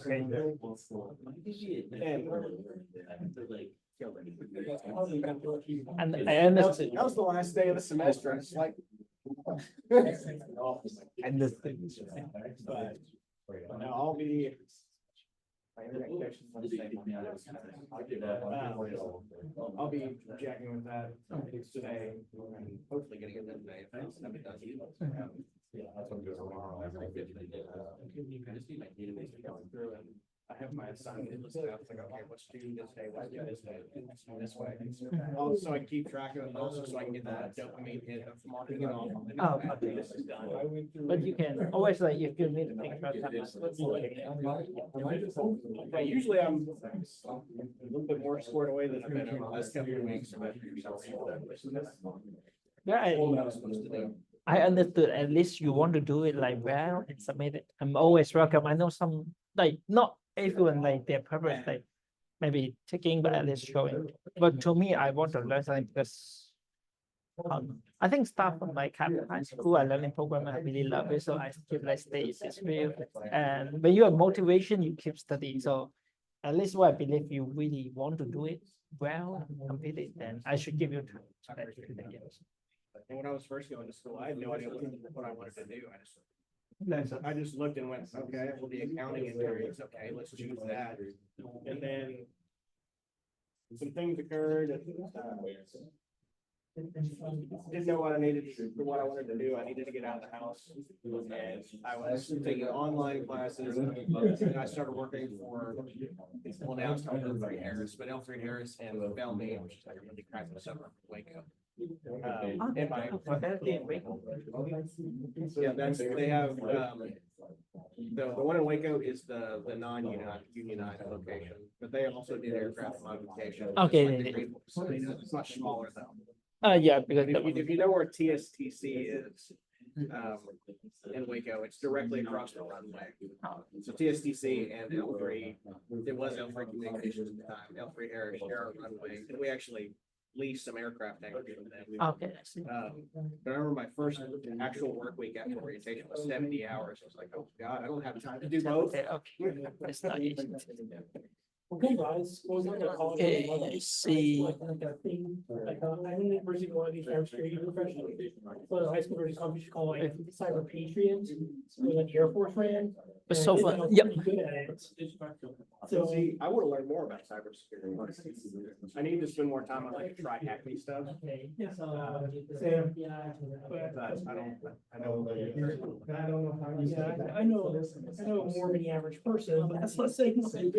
Okay. And I understood. That was the last day of the semester. It's like. But no, I'll be. My internet connection's I'll be jacking with that today and hopefully getting it done today. If it's not done. Yeah, that's what I'm doing tomorrow. Going through and I have my assignment listed out. It's like, okay, what's due this day, what's due this day, this way. Also, I keep track of it, also so I can get that dopamine hit of marking it off. Oh, Okay, this is done. But you can always like, if you need to think about something. Yeah, usually I'm a little bit more squared away than I've been over the last couple of weeks. But Yeah, what I was supposed to do. I understood. At least you want to do it like well and submit it. I'm always welcome. I know some, like, not everyone like their purpose, like maybe taking, but at least showing. But to me, I want to learn something because I think stuff from like high school, I learning program, I really love it. So I keep like stay in this field. And when you have motivation, you keep studying. So at least what I believe you really want to do it well, complete it, then I should give you time. to actually do that, yes. And when I was first going to school, I had no idea what I wanted to do. I just looked and went, okay, well, the accounting is okay, let's choose that. And then some things occurred and didn't know what I needed for what I wanted to do. I needed to get out of the house. And I was taking online classes and I started working for, well, now it's called L3 Harris, but L3 Harris and Bellmead, which is like a really crappy suburb of Waco. And my, yeah, that's, they have, the one in Waco is the non-unionized location, but they also did aircraft modification. just Okay, like they the did. Greenville facility does. It's much smaller though. Yeah, because If you know where TSTC is, in Waco, it's directly across the runway. So TSTC and L3, it was L3 Communications at the time, L3 Harris share our runway, and we actually leased some aircraft hangars from them. okay, I see. But I remember my first actual work week after orientation was 70 hours. I was like, oh God, I don't have time to do both. Okay, okay, it's not easy. Okay, guys. What was that called? Okay, I see. Like a thing, like, I'm in the university, one of these cybersecurity professionals. So the high school versus college used to call like Cyber Patriots, where like the Air Force ran. But and so I did far, that, I was yep. pretty good at it. So see, I want to learn more about cybersecurity. I need to spend more time on like try hack me stuff. Okay, Sam. But I know. I know more than the average person, but that's not saying. And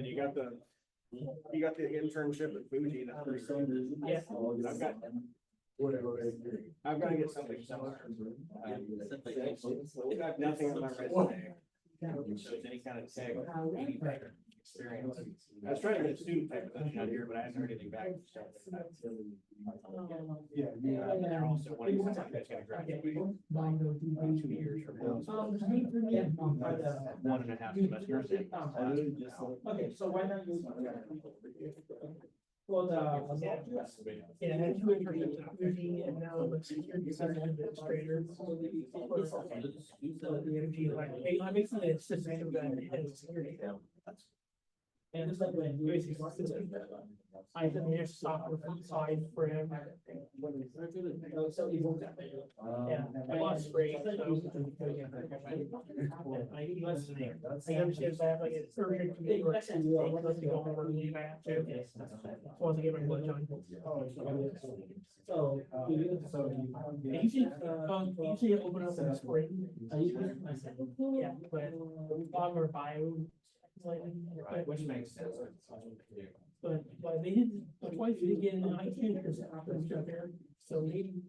you got the internship at Fuji. That's pretty cool. Yeah. I've got to get something similar. I got nothing on my resume. So any kind of tech, experience. I was trying to get a student type position out here, but I hadn't heard anything back. And they're also wanting something that's gonna graduate 2 years from now. 1.5 semesters. Okay, so why not you? Well, yeah, I had 2 internships at Fuji and now I'm a security system administrator. So the energy, like, I'm making a system that has security now. And it's like when basically I can just soccer side for him. So he won't that big. Yeah, I lost great. I understand that like it's earlier to me. Let's go over and leave after. Want to get my blood on. So, usually open up in the spring. Yeah, but log or bio. Which makes sense. But they did, twice they did get in the 1900s after each other. So maybe.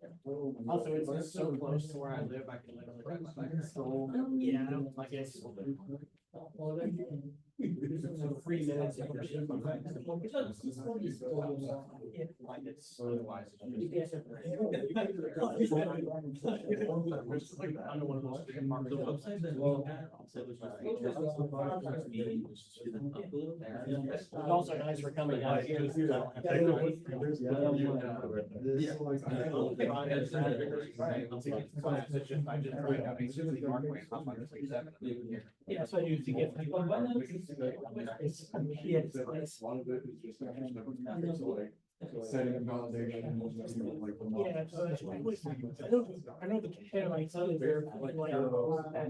Also, it's just so close to where I live, I can literally ride my bike. Yeah. Like it's. Well, So 3 minutes. It's also nice for coming out here. Yeah, so I used to get. Setting a foundation. Yeah, I know the headlights out there, like,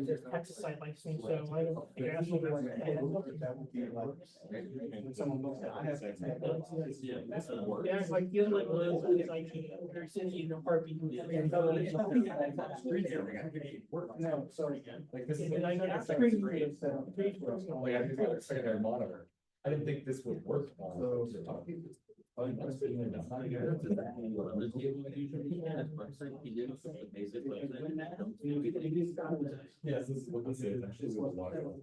there's pesticide licensing, so I don't. Yeah, it's like, feels like one of those, it's like, there's in a heartbeat. No, sorry. Like this is. And I got Like, screen. I didn't think it's secondary monitor. I didn't think this would work. Yes, this is what this is. Actually, it was a lot of-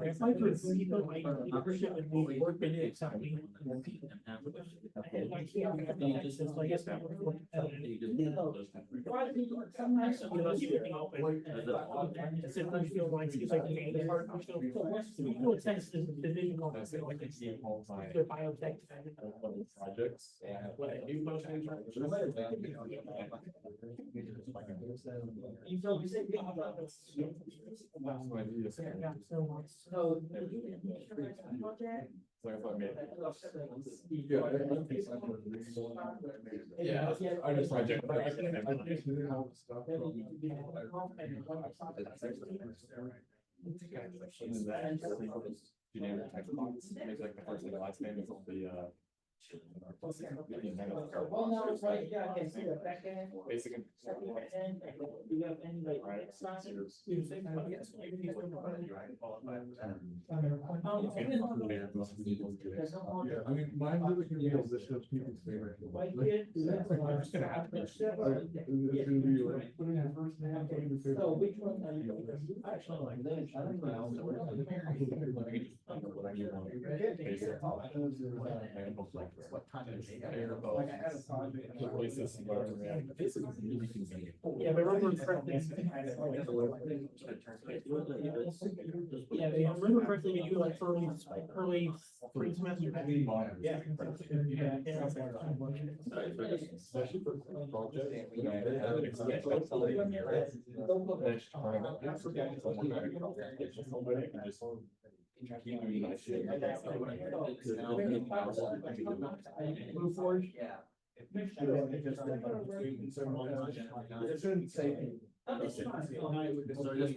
If I could see the like, membership and we work in it, something. And I can't, it's just like, it's not. Sometimes, you know, you would be open. It's if we feel like, it's like, the hard, we feel it's nice, the division of it, like, it's the biotech. Projects. So. Yeah, I just project. Generic type of box, makes like the first and last name is the Well, no, it's right, yeah, I can see the back end. basic. Do you have any like sponsors? Do you think, yes, maybe he's gonna put it. Yeah, I mean, mine really can be a list of people's favorite. I'm just gonna have to. It's gonna be like, put in your first name, put in your favorite. So which one are you? Actually, like this. I don't know. What kind of? Like I had a project. Yeah, but remember correctly. Yeah, but remember correctly, we do like early spring semester. Yeah. Especially for projects. Move forward. Yeah. It shouldn't say. So I just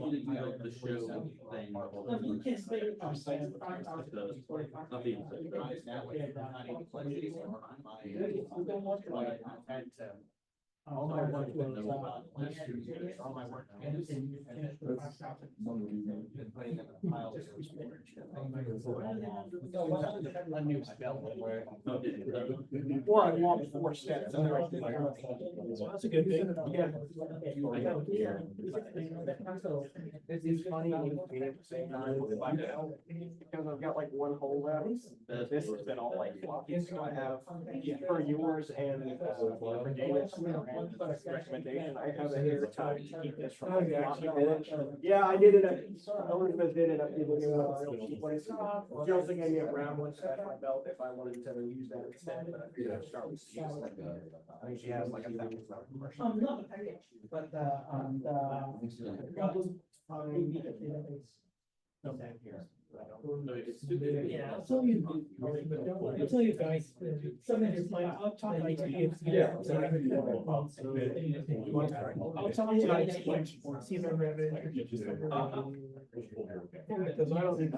wanted to know the show thing. You can't stay. All my work was, all my work. A new spell. Or I walked 4 steps. That's a good thing. Yeah. It's funny when you be at the same time, because I've got like one hole left. This has been all like floppy, so I have for yours and for David's recommendation, I have a hair tie to keep this from flopping. Yeah, I did it at, Elizabeth did it at the new one, real cheap place. She also gave me a brown one to set my belt if I wanted to use that instead, but I figured I'd start with these. I think she has like a $1,000 commercial. Not the package, but the. Yeah, I'll tell you guys, some of his plans, I'll talk like to you. Yeah. I'll tell you guys, see if I read it. Because I don't think.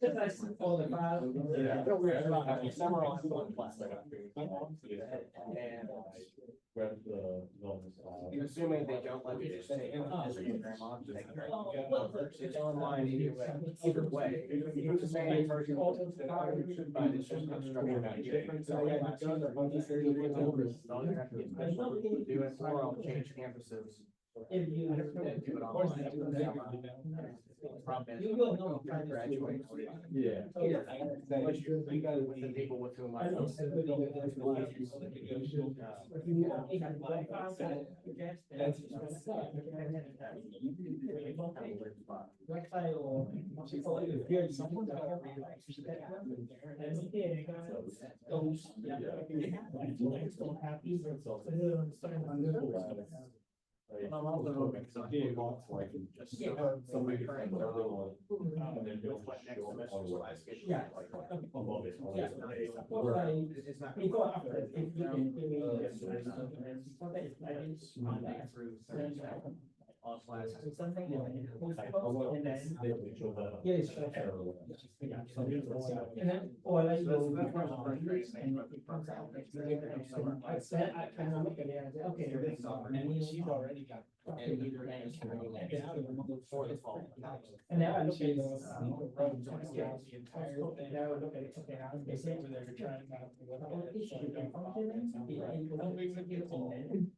Just I see all the files. Don't worry about it. Some are on one plastic. And assuming they don't let you say grandma, it's online either way. You can say version. But it's just construction about different. So yeah, I do it, or I'll change campuses. If you. Do it online. You will know. Graduate. Yeah. The people with whom I. I'm also hoping some people like just somebody can. And then they'll just show up on what I schedule. Yeah. Like, I love it. It's not. Before, after, if you can. Something. And then. Yes. And then, or like you. I said, I kind of look at it and say, okay. And she's already got. And either end. For the fall. And now I look at. The entire. And I would look at it, okay, how they say where they're trying to.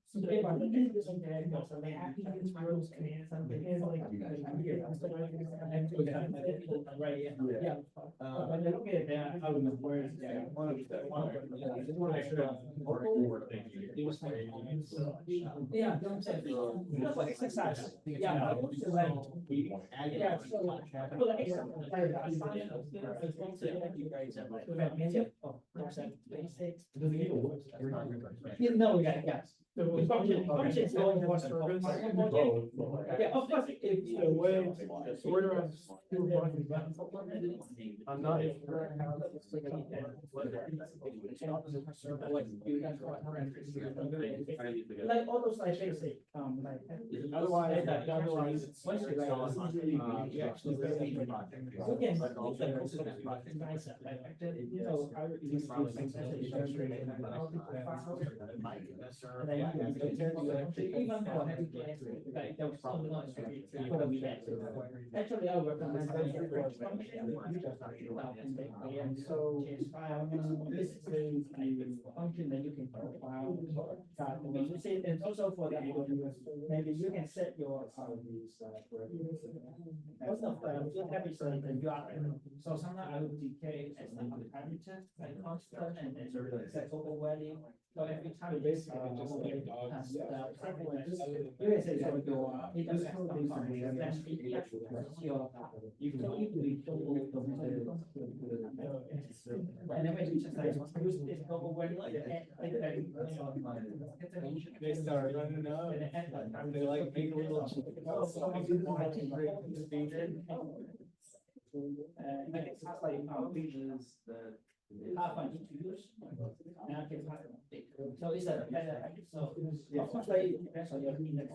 So if I look at this, okay, so they have to use rules, commands, something is like. Right, yeah. When they look at that, I would know where. Yeah, I'm saying, it's like exercise. Yeah. It's like, yeah, so like, well, like, you know, yeah. The function is going for service. Yeah, of course, if you know, where I'm not. Like all those like basic, like. Otherwise, Once you like, you actually. Again, it's nicer, like, so I would use. And then even for heavy gas, like there was some noise for the weekend. Actually, I recommend. And so this is a function that you can profile. And also for that, maybe you can set your. Most of the good habits are the URL. So sometimes I would decay as the parameter, like constant and then set global value. So every time you basically just you can say it doesn't have you can easily and then when you just like use this global value They start running up. They like make a little. I guess it's like pages that half I need to use. And I can pass it. So it's a so of course like it depends on your index.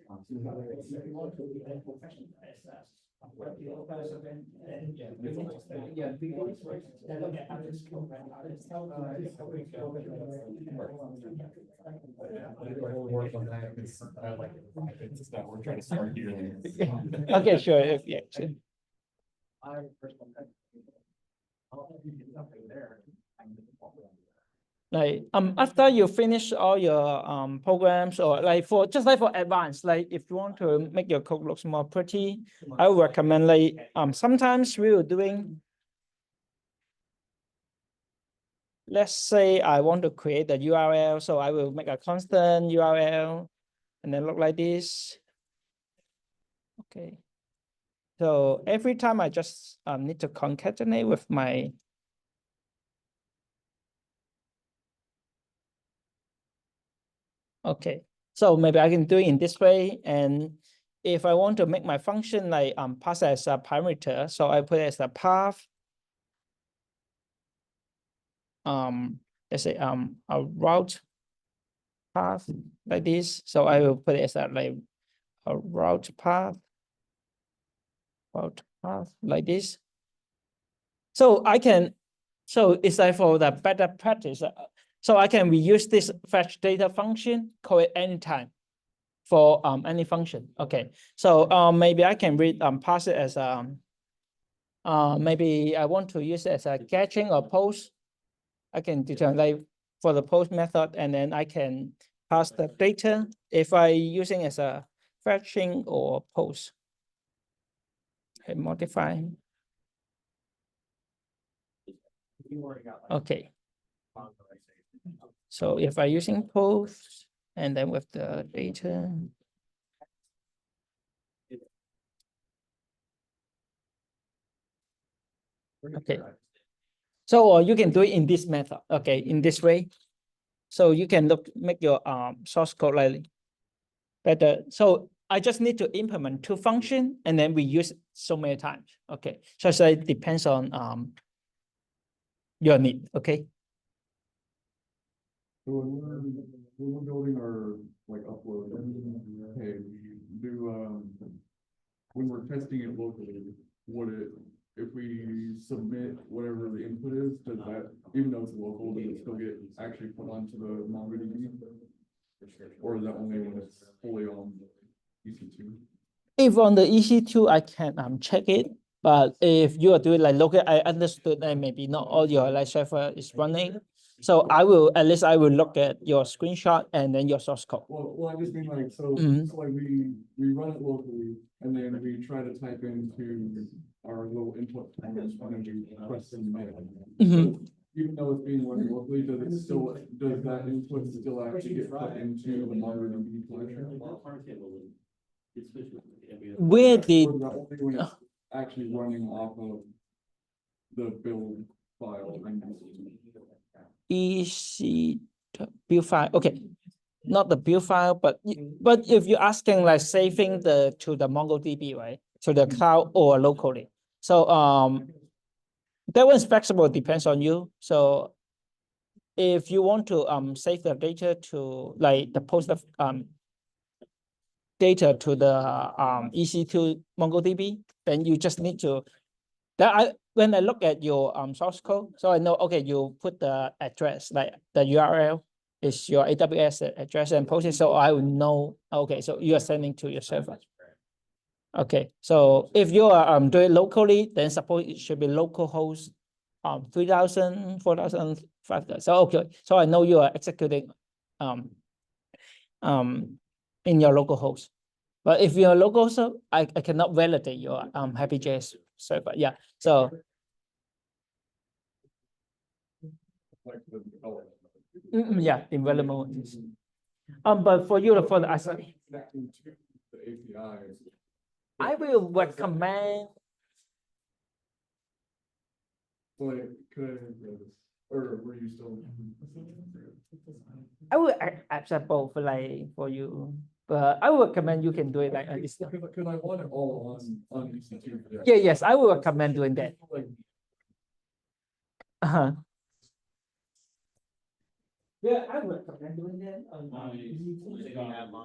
If you want to be a professional as what the other person yeah, because they look at others program, others tell We're trying to start here. Okay, sure, yeah, sure. Like after you finish all your programs or like for just like for advanced, like if you want to make your code looks more pretty, I would recommend like sometimes we were doing, let's say I want to create a URL, so I will make a constant URL and then look like this. Okay. So every time I just need to concatenate with my. Okay, So maybe I can do it in this way. And if I want to make my function like pass as a parameter, so I put it as a path. Let's say a route path like this. So I will put it as a like a route path like this. So I can, so it's like for the better practice. So I can reuse this fetch data function, call it anytime for any function. Okay, so maybe I can read pass it as maybe I want to use it as a catching or post. I can determine like for the post method, and then I can pass the data if I using as a fetching or post. Okay, modify. Okay. So if I using post and then with the data. Okay. So you can do it in this method. Okay, in this way. So you can make your source code like better. So I just need to implement two functions and then we use it so many times. Okay. So it depends on your need. Okay. So when we're building our like upload, hey, when we're testing it locally, if we submit whatever the input is, does that, even though it's local, does it still get actually put onto the MongoDB? Or is that only when it's fully on EC2? If on the EC2, I can check it. But if you are doing like local, I understood that maybe not all your like server is running. So I will, at least I will look at your screenshot and then your source code. Well, I just mean like, so like we run it locally and then we try to type into our little input comments and then we press submit. So even though it's being run locally, does that input still actually get put into the MongoDB collection? Where did Or is that only when it's actually running off of the build file? EC build file? Okay, not the build file, but if you're asking like saving to the MongoDB, right, to the cloud or locally. So that one's flexible, depends on you. So if you want to save the data to like the post of data to the EC2 MongoDB, then you just need to, when I look at your source code, so I know, okay, you put the address, like the URL is your AWS address and post it, so I will know, okay, so you are sending to your server. Okay, so if you are doing locally, then suppose it should be local host 3,000, 4,000, 5,000. So okay, so I know you are executing in your local host. But if you're local, so I cannot validate your Happy.js server. Yeah. So yeah, development. But for you, for the I will recommend. Or were you still? I will accept both for you, but I would recommend you can do it like this. Because I want it all on EC2. Yeah, yes, I will recommend doing that. Yeah, I would recommend doing that on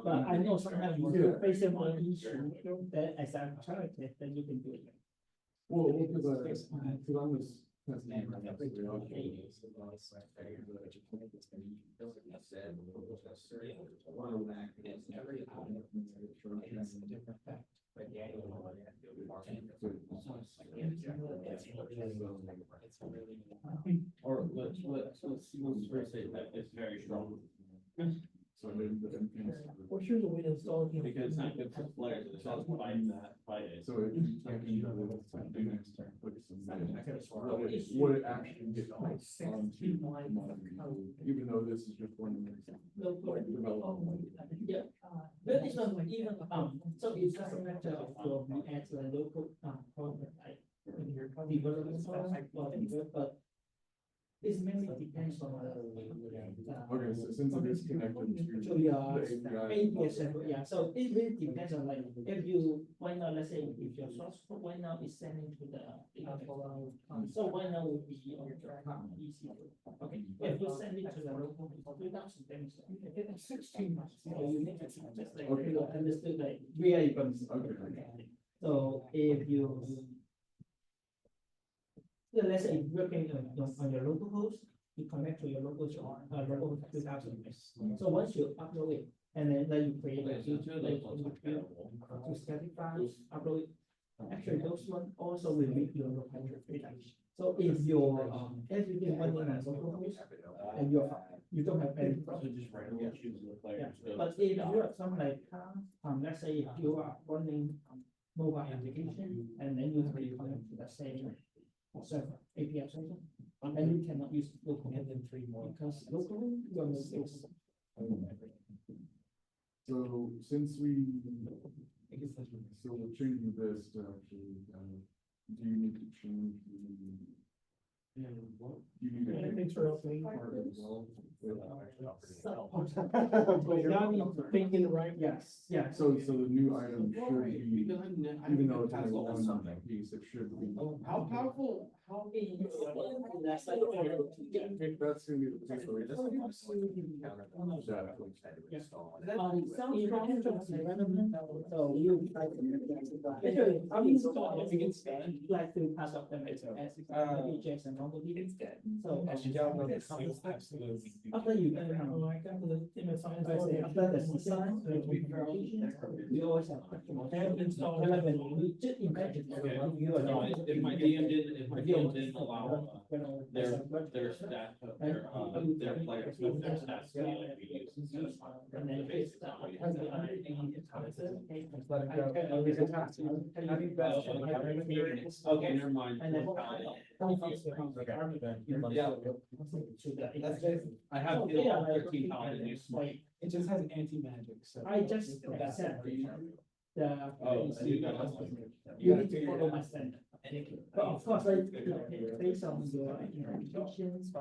but I know sometimes you face some issue that as an alternative, then you can do it. Well, because I was. Or let's say that it's very strong. So maybe the NPS. For sure, the way to install it. Because it's not good for players, it's all fighting that fight it. So if you type in the next time, click submit, would it actually get onto MongoDB, even though this is just one development? Yeah, but it's not like even, so it doesn't matter if you add the local, content, like, in your development, but it's mainly depends on the Okay, so since it is connected to to your the API. API server, yeah, so it really depends on like, if you, right now, let's say if your source code right now is sending to the. So right now will be on your easy, okay, if you send it to the local, without some things, you can get 16 months, so you need to just like, Okay. you understood like, where you going. Okay. So if you. So let's say if you're working on your local host, you connect to your local local 2000. So once you upload it, and then you create a feature, like you create two static files, upload it. Actually, those one also will make your local data. So if your everything running on local host, and you don't have any problem. Yeah. But if you have some like let's say if you are running mobile application, and then you have to connect to the same server, API server, and you cannot use local because locally your mistakes. So since we, so we're changing this to actually, do you need to change the? You need to change part as well. Thinking right, yes, yeah. So the new item should be, even though it's only one piece, it should be. How powerful, how big? That's gonna be the place where So you. Actually, I mean, you can stand like to pass up them as objects and MongoDB. So. After you, after the design, we always have. We just imagine. If my DM didn't allow their staff, their players, their stats to be like we use. And then it's. Okay, never mind. And then. I have 13,000. It just has anti-magic, so. I just accept the. Oh, so you got us. You need to follow my standard. But of course, like, based on your interpretations,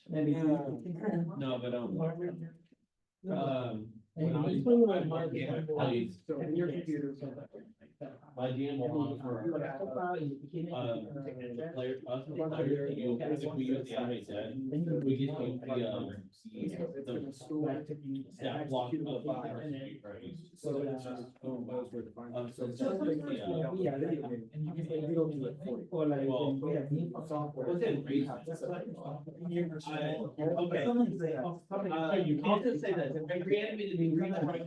maybe. No, but And when I you was- put I my marked it, market. I- And your computer. my DM will allow for You have a profile in the beginning. the player, us, the player, if we use the IHN, we get the stat block of our street, right? So, and you can say you don't do it or like when we have new software. Within reason. Okay. I'll just say that if they reanimated me, Not like,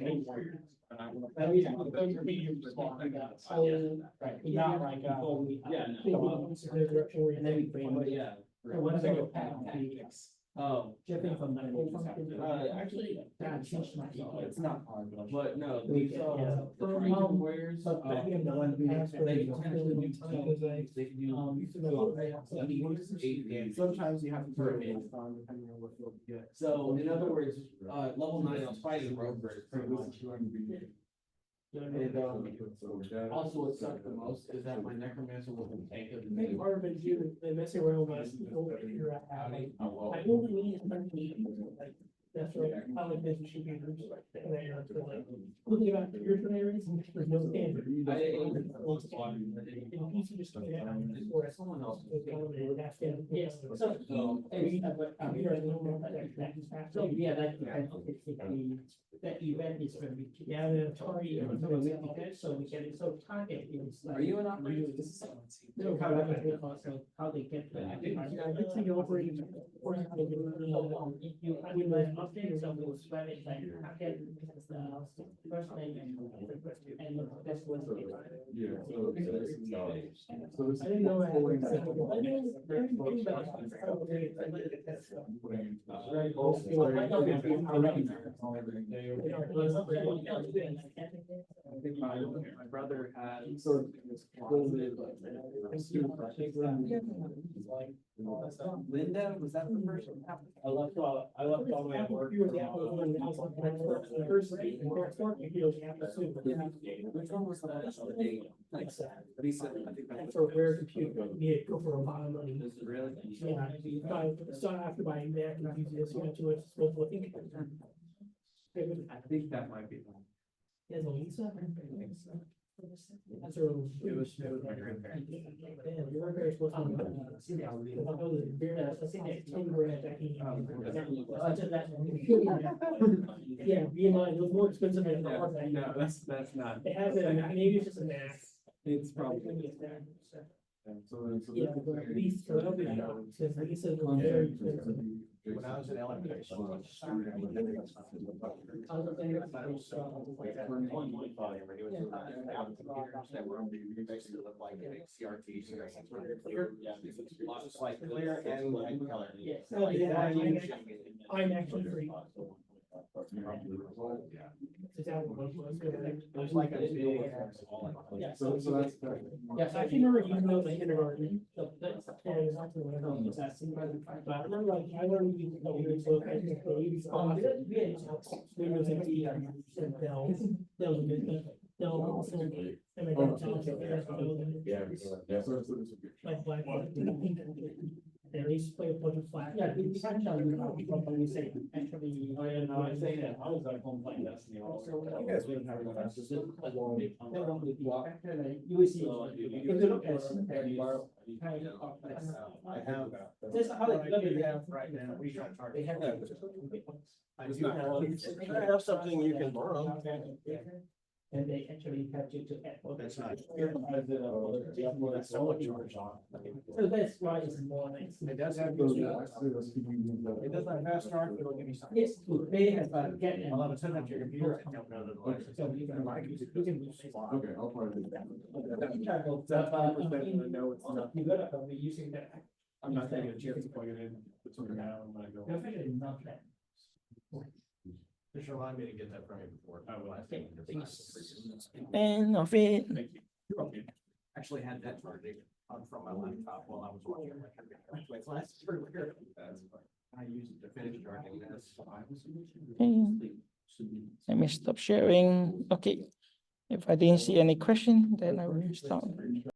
yeah, and then we bring. yeah. So what is your pattern? Oh, Jumping from the old function. actually, That changed my. It's not hard, but. but no, We these get, the yeah. freedom warriors, But back in the one we have. they potentially do times, they can do. Sometimes you have to put it in fun, depending on what you get. So in other words, level 9, I was fighting Roadbird pretty much. And also what sucked the most is that my necromancer was in tank of the Maybe game. part of it is you, they mess around with people figure out how they. I don't really like, that's right, how the business should be groups like that, they are for like, looking about your areas, there's no standard. If you just look at it, or someone else goes down there, that's it. Yes, so, we have, we are a little more like that. So, yeah, that depends, that event is going to be, yeah, the target, so we get it, so target is. Are you an operator? This is. No, how they get. I think you operate. You, I mean, like, updates of those Spanish, like, target, first name and that's what. Yeah. I didn't know. I didn't bring that. I think my brother had. So, Linda, was that the first? I left all the way at work. You were the first thing, Which one was that? But he said, I think that's. for a rare computer, you need to go for a lot of money. Is it really? Yeah, so after buying that, enthusiast, you know, too much disposable income. I think that might be. Is Lisa? That's her. It was my grandparents. Yeah, your grandparents was on. Yeah, be in mind, it was more expensive than the hard drive. No, that's not. It has a, maybe it's just a Mac. It's probably. Yeah, but at least, so that'll be, since Lisa was very expensive. When I was in elementary school. Basically looked like CRTs. Just like clear and color. Yes. I'm actually free. It was like a big. Yeah. So that's. Yes, I can remember using those in kindergarten. So that's, and it's not what I know, it's asking, but I remember like, I learned using those, so I can create. We had Windows XP, and Dell was good, Dell also. And my dad tells me, like black. And I used to play a bunch of flat. Yeah, we actually, we say, actually. Oh, yeah, no, I say that, I was at home playing Destiny. You guys wouldn't have enough. You will see. So, If you look at. I have. That's how they have right now. We try to target. They have. I do have something you can borrow. And they actually have to add. That's not. So that's why it's more nice. It does have those. It does have fast start, it'll give you something. Yes, they have, get. I'll have it set up to your computer. I don't know the. So you can like, you can. Okay, I'll probably. That's 5% I know it's not. You gotta be using that. I'm not taking a chance to plug it in. It's okay now, I'm gonna go. Definitely not that. Just remind me to get that from you before. I will. End of it. Thank you. You're welcome. Actually had that charging from my laptop while I was watching my class. It's pretty weird. I use it to finish charging this. Okay. Let me stop sharing. Okay. If I didn't see any question, then I will stop.